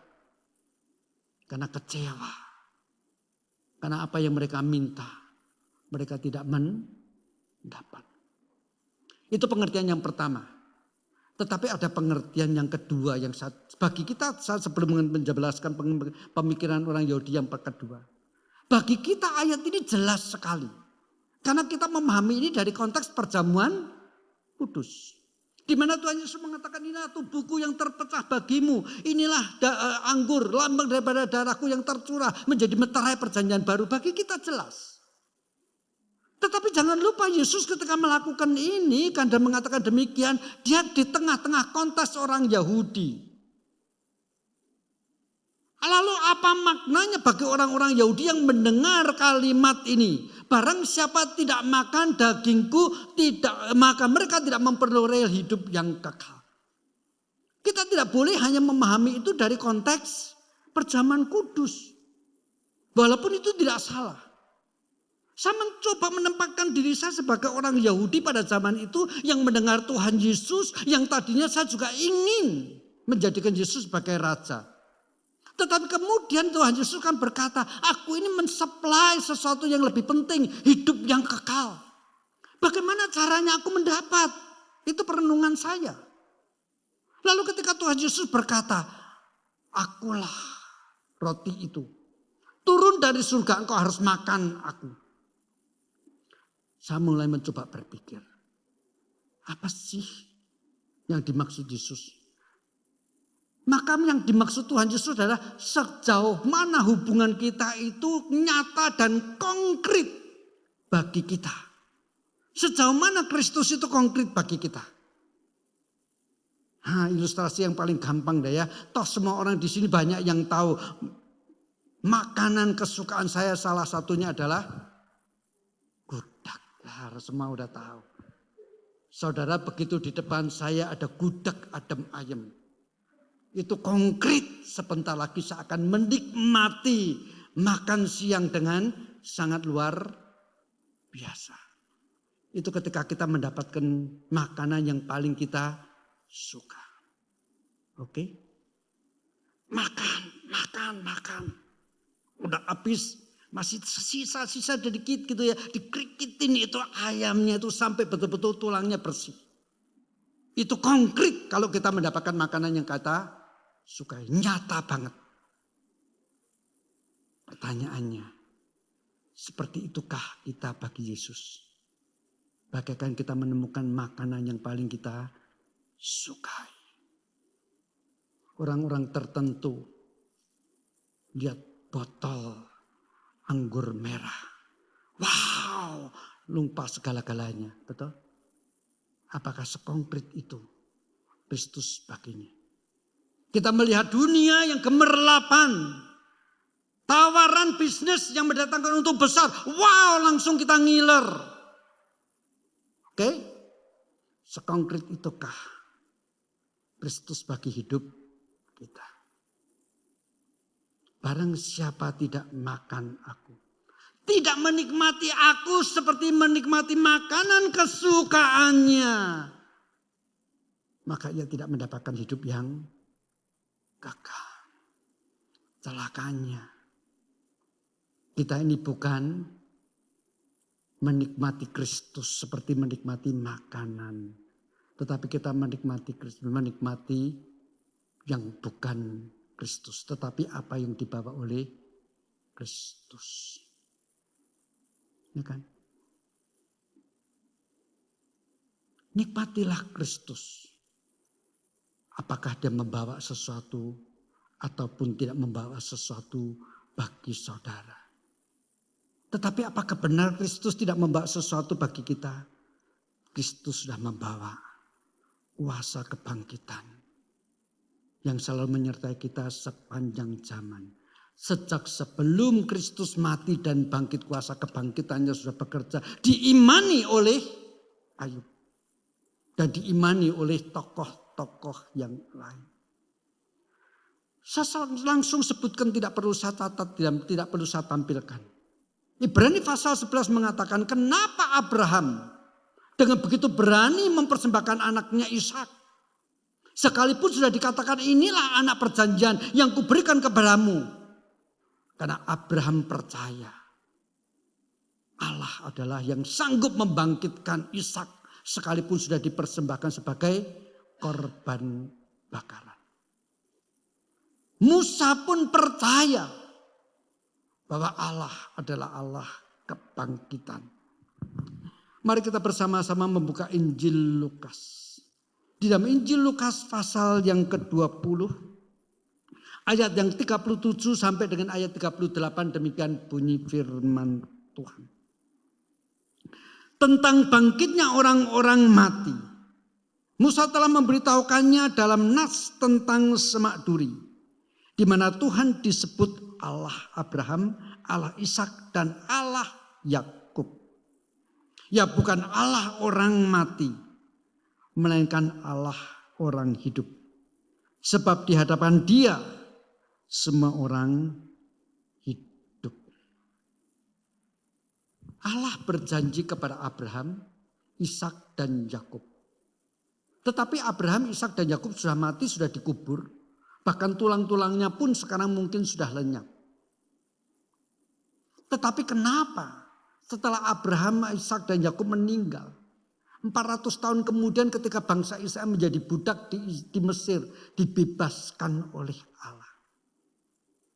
Karena kecewa. Karena apa yang mereka minta, mereka tidak mendapat. Itu pengertian yang pertama. Tetapi ada pengertian yang kedua yang bagi kita sebelum menjelaskan pemikiran orang Yahudi yang kedua. Bagi kita ayat ini jelas sekali. Karena kita memahami ini dari konteks perjamuan kudus. Di mana Tuhan Yesus mengatakan inilah tubuhku yang terpecah bagimu. Inilah anggur lambang daripada darahku yang tercurah menjadi meterai perjanjian baru. Bagi kita jelas. Tetapi jangan lupa Yesus ketika melakukan ini kan dan mengatakan demikian. Dia di tengah-tengah konteks orang Yahudi. Lalu apa maknanya bagi orang-orang Yahudi yang mendengar kalimat ini? Barang siapa tidak makan dagingku, maka mereka tidak memperoleh hidup yang kekal. Kita tidak boleh hanya memahami itu dari konteks perjamuan kudus. Walaupun itu tidak salah. Saya mencoba menempatkan diri saya sebagai orang Yahudi pada zaman itu yang mendengar Tuhan Yesus, yang tadinya saya juga ingin menjadikan Yesus sebagai raja. Tetapi kemudian Tuhan Yesus kan berkata, aku ini mensuplai sesuatu yang lebih penting, hidup yang kekal. Bagaimana caranya aku mendapat? Itu perenungan saya. Lalu ketika Tuhan Yesus berkata, akulah roti itu. Turun dari surga engkau harus makan aku. Saya mulai mencoba berpikir, apa sih yang dimaksud Yesus? Maka yang dimaksud Tuhan Yesus adalah sejauh mana hubungan kita itu nyata dan konkret bagi kita. Sejauh mana Kristus itu konkret bagi kita. Nah, ilustrasi yang paling gampang deh ya. Toh semua orang di sini banyak yang tahu. Makanan kesukaan saya salah satunya adalah gudeg. Nah, semua udah tahu. Saudara begitu di depan saya ada gudeg adem ayem. Itu konkret sebentar lagi saya akan menikmati makan siang dengan sangat luar biasa. Itu ketika kita mendapatkan makanan yang paling kita suka. Oke? Makan. Udah habis, masih sisa-sisa sedikit gitu ya. Dikrikitin itu ayamnya itu sampai betul-betul tulangnya bersih. Itu konkret kalau kita mendapatkan makanan yang kita sukai, nyata banget. Pertanyaannya, seperti itukah kita bagi Yesus? Bagaikan kita menemukan makanan yang paling kita sukai. Orang-orang tertentu lihat botol anggur merah. Wow, lupa segala-galanya, betul? Apakah sekonkret itu Kristus baginya? Kita melihat dunia yang gemerlapan. Tawaran bisnis yang mendatangkan untung besar. Wow, langsung kita ngiler. Oke? Sekonkret itukah Kristus bagi hidup kita? Barang siapa tidak makan aku, tidak menikmati aku seperti menikmati makanan kesukaannya, maka ia tidak mendapatkan hidup yang kekal. Celakanya, kita ini bukan menikmati Kristus seperti menikmati makanan, tetapi kita menikmati Kristus, menikmati yang bukan Kristus, tetapi apa yang dibawa oleh Kristus. Ya kan? Nikmatilah Kristus. Apakah dia membawa sesuatu ataupun tidak membawa sesuatu bagi saudara. Tetapi apakah benar Kristus tidak membawa sesuatu bagi kita? Kristus sudah membawa kuasa kebangkitan yang selalu menyertai kita sepanjang zaman. Sejak sebelum Kristus mati dan bangkit, kuasa kebangkitannya sudah bekerja. Diimani oleh Ayub. Dan diimani oleh tokoh-tokoh yang lain. Saya langsung sebutkan, tidak perlu saya catat, tidak perlu saya tampilkan. Ibrani pasal 11 mengatakan kenapa Abraham dengan begitu berani mempersembahkan anaknya Ishak. Sekalipun sudah dikatakan inilah anak perjanjian yang kuberikan kepadamu. Karena Abraham percaya Allah adalah yang sanggup membangkitkan Ishak sekalipun sudah dipersembahkan sebagai korban bakaran. Musa pun percaya bahwa Allah adalah Allah kebangkitan. Mari kita bersama-sama membuka Injil Lukas. Di dalam Injil Lukas pasal yang ke-20. Ayat yang 37 sampai dengan ayat 38, demikian bunyi firman Tuhan. Tentang bangkitnya orang-orang mati. Musa telah memberitahukannya dalam nas tentang semak duri. Di mana Tuhan disebut Allah Abraham, Allah Ishak dan Allah Yakub. Ya, bukan Allah orang mati, melainkan Allah orang hidup. Sebab di hadapan Dia semua orang hidup. Allah berjanji kepada Abraham, Ishak dan Yakub. Tetapi Abraham, Ishak dan Yakub sudah mati, sudah dikubur. Bahkan tulang-tulangnya pun sekarang mungkin sudah lenyap. Tetapi kenapa setelah Abraham, Ishak dan Yakub meninggal, 400 tahun kemudian ketika bangsa Israel menjadi budak di Mesir, dibebaskan oleh Allah.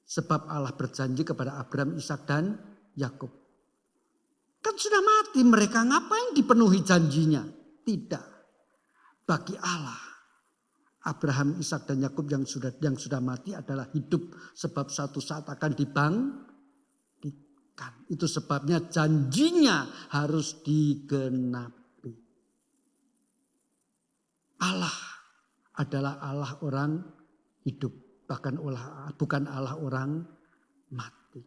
Sebab Allah berjanji kepada Abraham, Ishak dan Yakub. Kan sudah mati mereka, ngapain dipenuhi janjinya? Tidak. Bagi Allah, Abraham, Ishak dan Yakub yang sudah mati adalah hidup, sebab suatu saat akan dibangkitkan. Itu sebabnya janjinya harus digenapi. Allah adalah Allah orang hidup. Bahkan bukan Allah orang mati.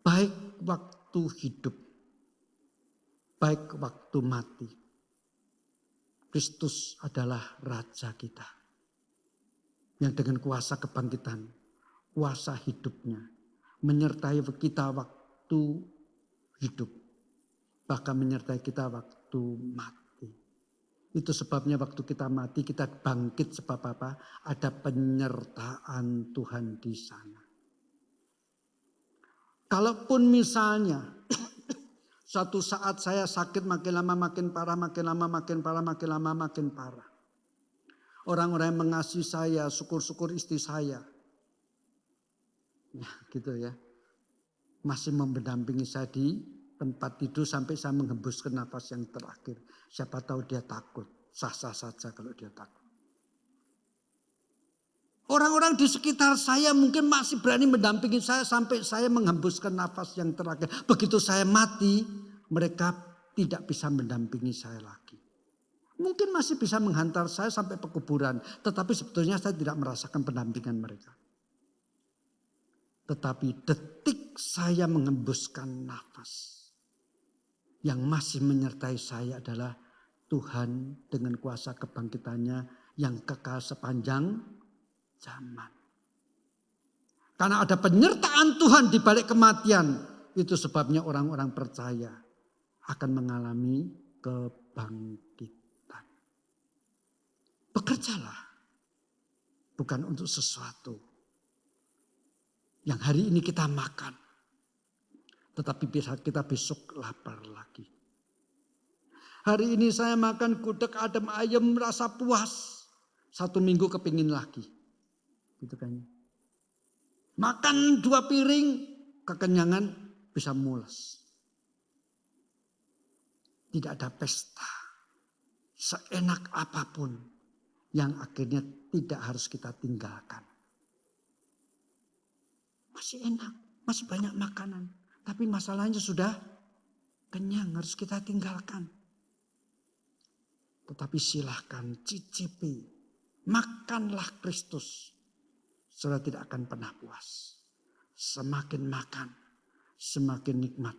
Baik waktu hidup, baik waktu mati. Kristus adalah Raja kita. Yang dengan kuasa kebangkitan, kuasa hidupnya, menyertai kita waktu hidup. Bahkan menyertai kita waktu mati. Itu sebabnya waktu kita mati kita bangkit, sebab apa? Ada penyertaan Tuhan di sana. Kalaupun misalnya suatu saat saya sakit makin lama makin parah, makin lama makin parah, makin lama makin parah. Orang-orang yang mengasihi saya, syukur-syukur istri saya. Ya gitu ya. Masih mendampingi saya di tempat tidur sampai saya menghembuskan nafas yang terakhir. Siapa tahu dia takut. Sah-sah saja kalau dia takut. Orang-orang di sekitar saya mungkin masih berani mendampingi saya sampai saya menghembuskan nafas yang terakhir. Begitu saya mati, mereka tidak bisa mendampingi saya lagi. Mungkin masih bisa menghantar saya sampai pekuburan. Tetapi sebetulnya saya tidak merasakan pendampingan mereka. Tetapi detik saya menghembuskan nafas, yang masih menyertai saya adalah Tuhan dengan kuasa kebangkitannya yang kekal sepanjang zaman. Karena ada penyertaan Tuhan di balik kematian, itu sebabnya orang-orang percaya akan mengalami kebangkitan. Bekerjalah bukan untuk sesuatu yang hari ini kita makan, tetapi bisa kita besok lapar lagi. Hari ini saya makan gudeg adem ayam rasa puas. 1 minggu kepingin lagi. Gitu kan. Makan 2 piring kekenyangan bisa mules. Tidak ada pesta. seenak apapun yang akhirnya tidak harus kita tinggalkan. Masih enak, masih banyak makanan. Tapi masalahnya sudah kenyang, harus kita tinggalkan. Tetapi silahkan cicipi, makanlah Kristus. Saudara tidak akan pernah puas. Semakin makan, semakin nikmat.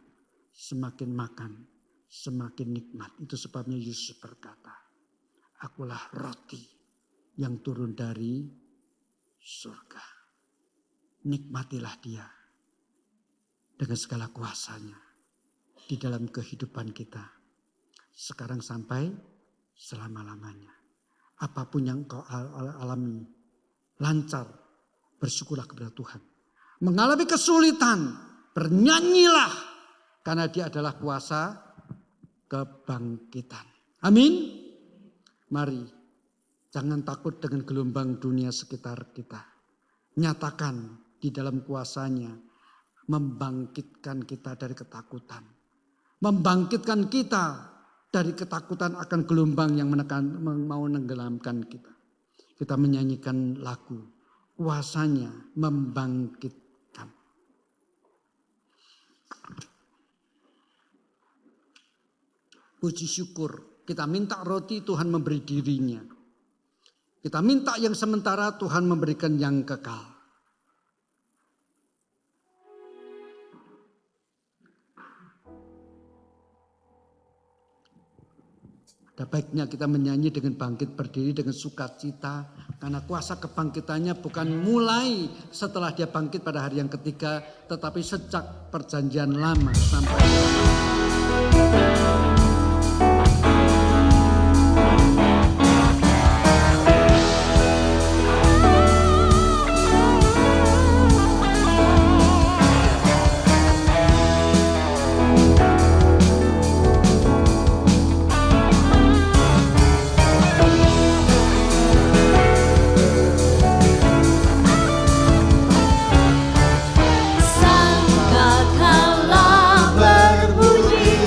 Semakin makan, semakin nikmat. Itu sebabnya Yesus berkata, akulah roti yang turun dari surga. Nikmatilah dia dengan segala kuasanya di dalam kehidupan kita. Sekarang sampai selama-lamanya. Apapun yang kau alami, lancar, bersyukurlah kepada Tuhan. Mengalami kesulitan, bernyanyilah. Karena dia adalah kuasa kebangkitan. Amin. Mari, jangan takut dengan gelombang dunia sekitar kita. Nyatakan di dalam kuasanya membangkitkan kita dari ketakutan. Membangkitkan kita dari ketakutan akan gelombang yang mau menenggelamkan kita. Kita menyanyikan lagu, kuasanya membangkitkan. Puji syukur, kita minta roti, Tuhan memberi dirinya. Kita minta yang sementara, Tuhan memberikan yang kekal. Ada baiknya kita menyanyi dengan bangkit berdiri dengan sukacita. Karena kuasa kebangkitannya bukan mulai setelah dia bangkit pada hari yang ketiga. Tetapi sejak perjanjian lama sampai Sangkakala berbunyi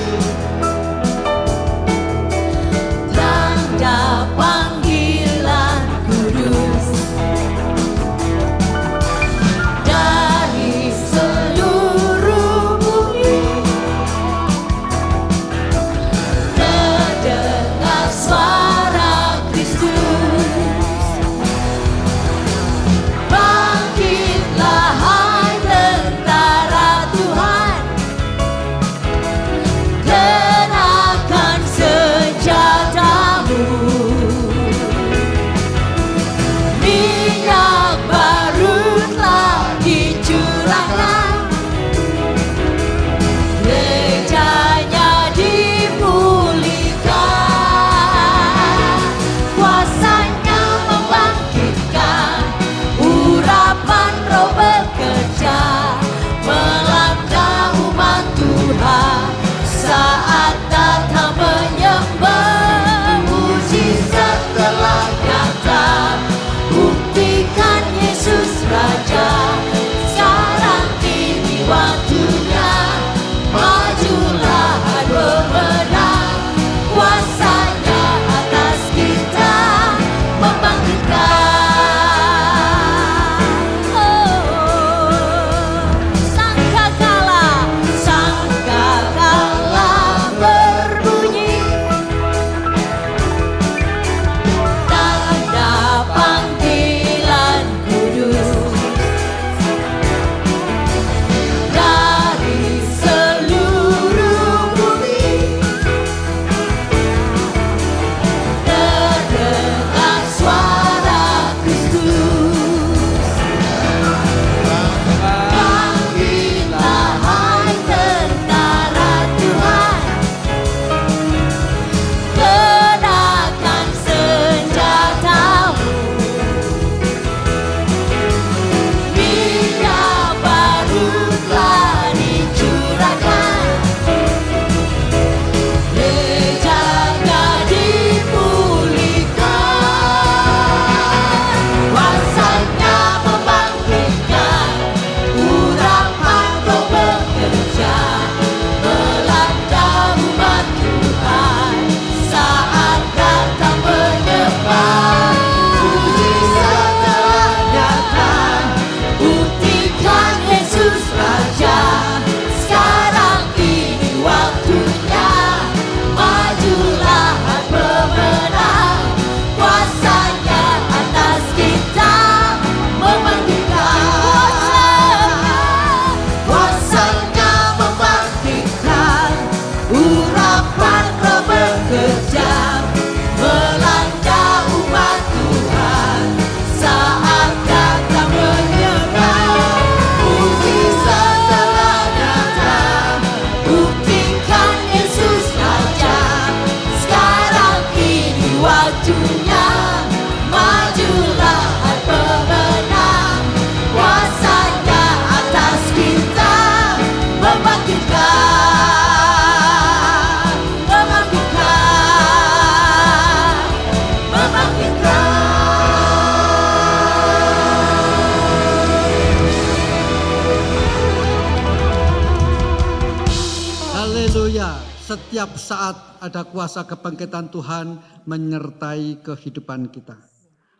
Haleluya, setiap saat ada kuasa kebangkitan Tuhan menyertai kehidupan kita.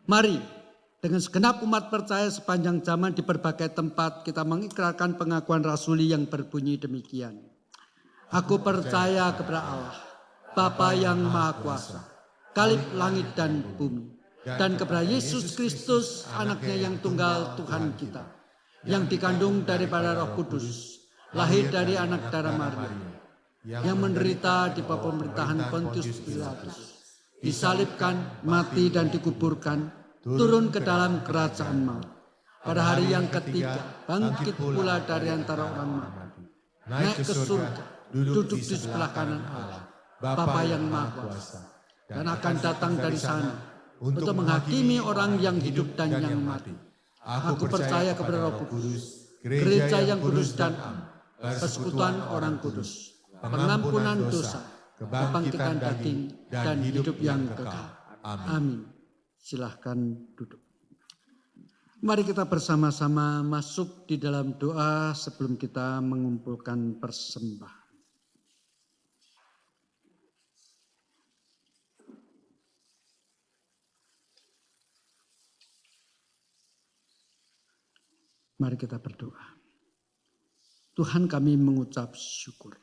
Mari dengan segenap umat percaya sepanjang zaman di berbagai tempat kita mengikrarkan pengakuan rasuli yang berbunyi demikian. Aku percaya kepada Allah, Bapa yang Maha Kuasa, Khalif langit dan bumi, dan kepada Yesus Kristus, anaknya yang tunggal Tuhan kita, yang dikandung daripada Roh Kudus, lahir dari anak darah Maria, yang menderita di bawah pemerintahan Pontius Pilatus, disalibkan, mati dan dikuburkan, turun ke dalam kerajaan maut. Pada hari yang ketiga, bangkit pula dari antara orang mati, naik ke surga, duduk di sebelah kanan Allah, Bapa yang Maha Kuasa, dan akan datang dari sana untuk menghakimi orang yang hidup dan yang mati. Aku percaya kepada Roh Kudus, gereja yang kudus dan am, persekutuan orang kudus, pengampunan dosa, kebangkitan daging, dan hidup yang kekal. Amin. Silahkan duduk. Mari kita bersama-sama masuk di dalam doa sebelum kita mengumpulkan persembahan. Mari kita berdoa. Tuhan, kami mengucap syukur.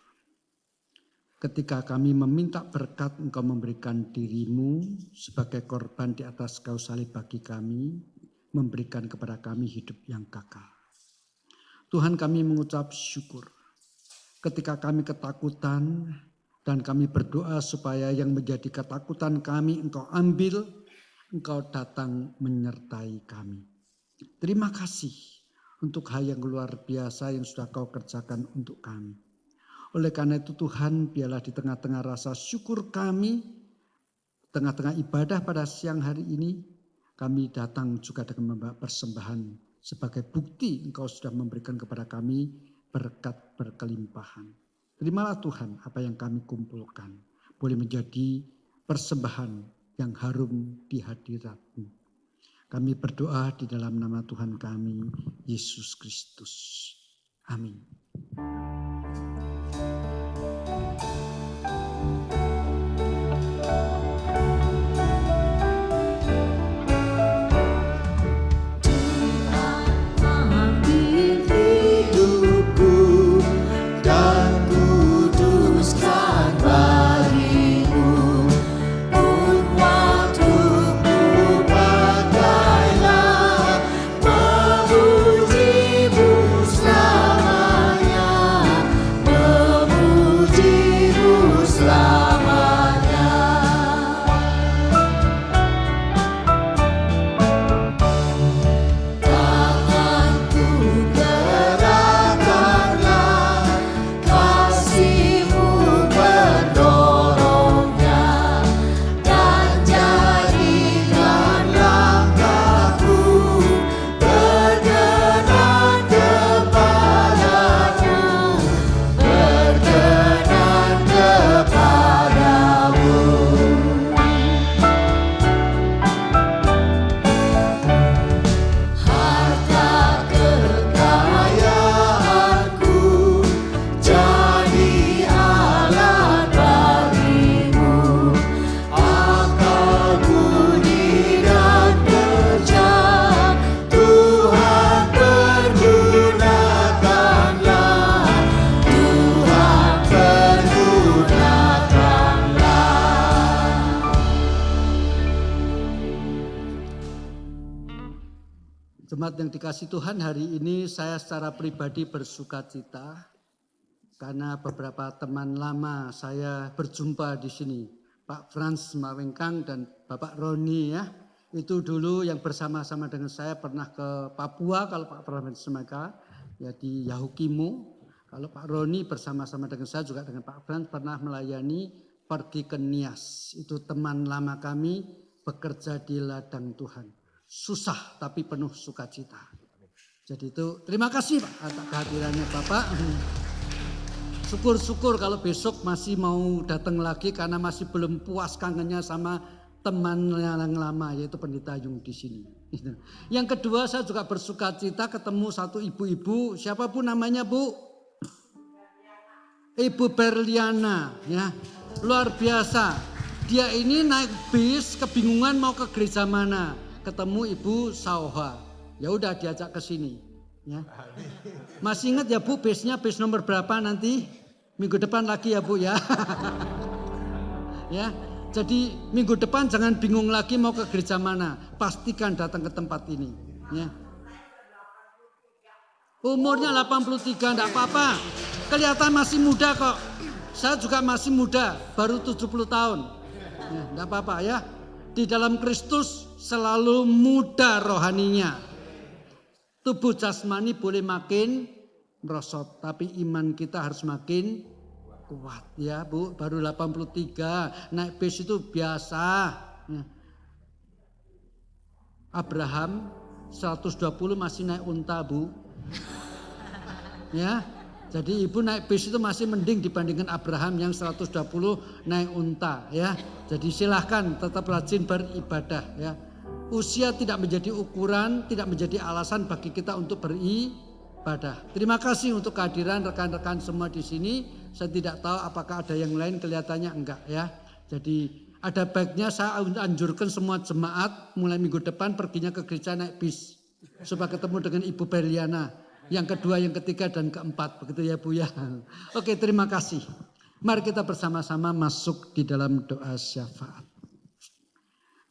Ketika kami meminta berkat, Engkau memberikan dirimu sebagai korban di atas kayu salib bagi kami, memberikan kepada kami hidup yang kekal. Tuhan, kami mengucap syukur. Ketika kami ketakutan dan kami berdoa supaya yang menjadi ketakutan kami Engkau ambil, Engkau datang menyertai kami. Terima kasih untuk hal yang luar biasa yang sudah Kau kerjakan untuk kami. Oleh karena itu Tuhan, biarlah di tengah-tengah rasa syukur kami, tengah-tengah ibadah pada siang hari ini, kami datang juga dengan membawa persembahan sebagai bukti Engkau sudah memberikan kepada kami berkat berkelimpahan. Terimalah Tuhan apa yang kami kumpulkan, boleh menjadi persembahan yang harum di hadirat-Mu. Kami berdoa di dalam nama Tuhan kami, Yesus Kristus. Amin. Jemaat yang dikasihi Tuhan, hari ini saya secara pribadi bersuka cita karena beberapa teman lama saya berjumpa di sini. Pak Frans Mawengkang dan Bapak Roni ya. Itu dulu yang bersama-sama dengan saya pernah ke Papua kalau Pak Frans Semaka ya di Yahukimo. Kalau Pak Roni bersama-sama dengan saya juga dengan Pak Frans pernah melayani pergi ke Nias. Itu teman lama kami bekerja di ladang Tuhan. Susah tapi penuh sukacita. Jadi itu terima kasih Pak atas kehadirannya Bapak. Syukur-syukur kalau besok masih mau datang lagi karena masih belum puas kangennya sama teman yang lama yaitu Pendeta Yung di sini. Yang kedua saya juga bersukacita ketemu satu ibu-ibu, siapa pun namanya Bu? Ibu Berliana, ya, luar biasa. Dia ini naik bis, kebingungan mau ke gereja mana. Ketemu Ibu Sauha, ya udah diajak ke sini. Ya. Masih ingat ya Bu, bisnya bis nomor berapa nanti? Minggu depan lagi ya Bu ya. Ya, jadi minggu depan jangan bingung lagi mau ke gereja mana. Pastikan datang ke tempat ini. Ya. Umurnya 83, enggak apa-apa. Kelihatan masih muda kok. Saya juga masih muda, baru 70 tahun. Ya, enggak apa-apa ya. Di dalam Kristus selalu muda rohaninya. Tubuh jasmani boleh makin merosot, tapi iman kita harus makin kuat ya Bu. Baru 83, naik bis itu biasa. Ya. Abraham 120 masih naik unta Bu. Ya, jadi ibu naik bis itu masih mending dibandingkan Abraham yang 120 naik unta ya. Jadi silahkan tetap rajin beribadah ya. Usia tidak menjadi ukuran, tidak menjadi alasan bagi kita untuk beribadah. Terima kasih untuk kehadiran rekan-rekan semua di sini. Saya tidak tahu apakah ada yang lain, kelihatannya enggak ya. Jadi ada baiknya saya anjurkan semua jemaat mulai minggu depan perginya ke gereja naik bis. Supaya ketemu dengan Ibu Berliana. Yang kedua, yang ketiga, dan keempat. Begitu ya Bu ya. Oke, terima kasih. Mari kita bersama-sama masuk di dalam doa syafaat.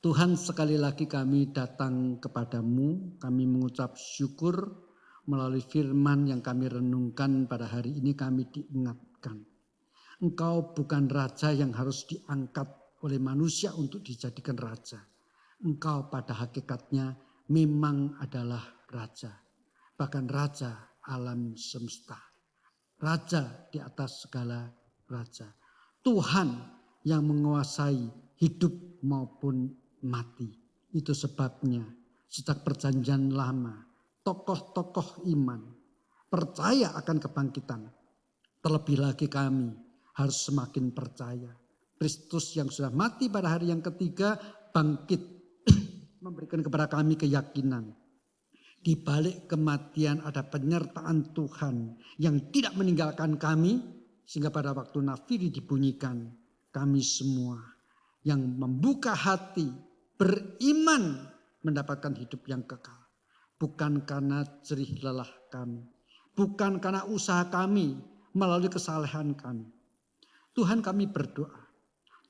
Tuhan, sekali lagi kami datang kepadamu. Kami mengucap syukur melalui firman yang kami renungkan pada hari ini. Kami diingatkan. Engkau bukan raja yang harus diangkat oleh manusia untuk dijadikan raja. Engkau pada hakikatnya memang adalah raja. Bahkan raja alam semesta. Raja di atas segala raja. Tuhan yang menguasai hidup maupun mati. Itu sebabnya sejak perjanjian lama tokoh-tokoh iman percaya akan kebangkitan. Terlebih lagi kami harus semakin percaya. Kristus yang sudah mati pada hari yang ketiga bangkit memberikan kepada kami keyakinan. Di balik kematian ada penyertaan Tuhan yang tidak meninggalkan kami. Sehingga pada waktu nafiri dibunyikan, kami semua yang membuka hati beriman mendapatkan hidup yang kekal. Bukan karena jerih lelah kami. Bukan karena usaha kami melalui kesalehan kami. Tuhan, kami berdoa.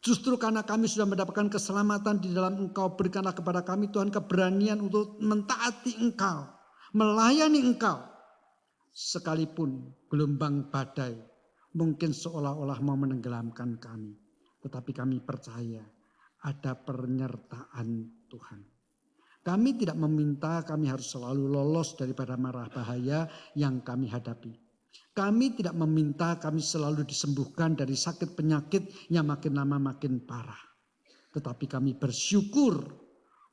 Justru karena kami sudah mendapatkan keselamatan di dalam Engkau, berikanlah kepada kami Tuhan keberanian untuk mentaati Engkau, melayani Engkau. Sekalipun gelombang badai mungkin seolah-olah mau menenggelamkan kami. Tetapi kami percaya ada penyertaan Tuhan. Kami tidak meminta kami harus selalu lolos daripada mara bahaya yang kami hadapi. Kami tidak meminta kami selalu disembuhkan dari sakit penyakit yang makin lama makin parah. Tetapi kami bersyukur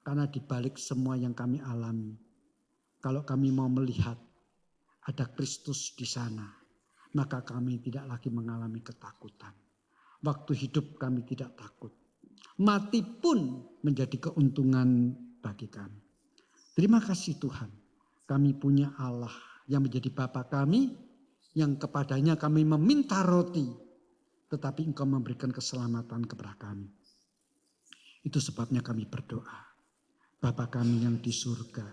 karena di balik semua yang kami alami. Kalau kami mau melihat ada Kristus di sana, maka kami tidak lagi mengalami ketakutan. Waktu hidup kami tidak takut. Mati pun menjadi keuntungan bagi kami. Terima kasih Tuhan. Kami punya Allah yang menjadi Bapa kami, yang kepadanya kami meminta roti, tetapi Engkau memberikan keselamatan kepada kami. Itu sebabnya kami berdoa. Bapa kami yang di surga,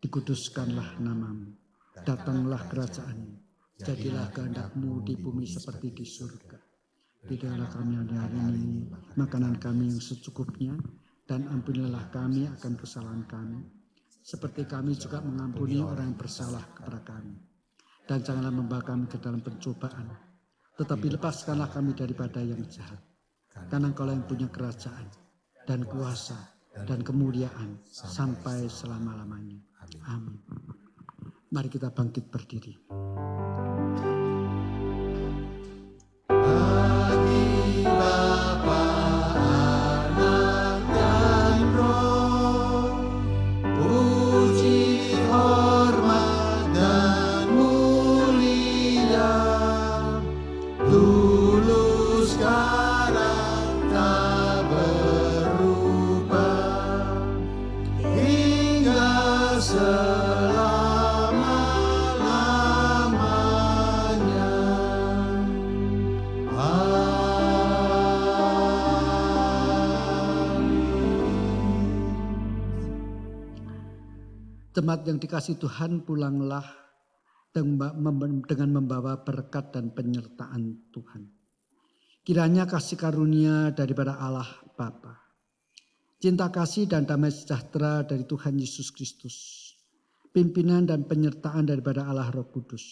dikuduskanlah namamu, datanglah kerajaan-Mu, jadilah kehendak-Mu di bumi seperti di surga. Berikanlah kami hari ini makanan kami yang secukupnya, dan ampunilah kami akan kesalahan kami, seperti kami juga mengampuni orang yang bersalah kepada kami. Dan janganlah membawa kami ke dalam pencobaan, tetapi lepaskanlah kami daripada yang jahat. Karena Engkau yang punya kerajaan dan kuasa dan kemuliaan sampai selama-lamanya. Amin. Mari kita bangkit berdiri. Jemaat yang dikasihi Tuhan, pulanglah dengan membawa berkat dan penyertaan Tuhan. Kiranya kasih karunia daripada Allah Bapa, cinta kasih dan damai sejahtera dari Tuhan Yesus Kristus, pimpinan dan penyertaan daripada Allah Roh Kudus,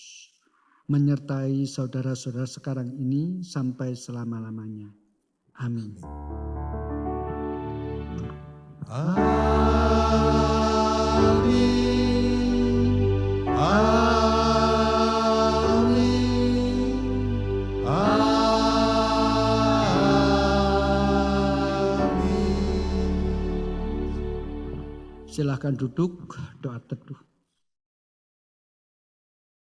menyertai saudara-saudara sekarang ini sampai selama-lamanya. Amin. Silahkan duduk, doa teduh.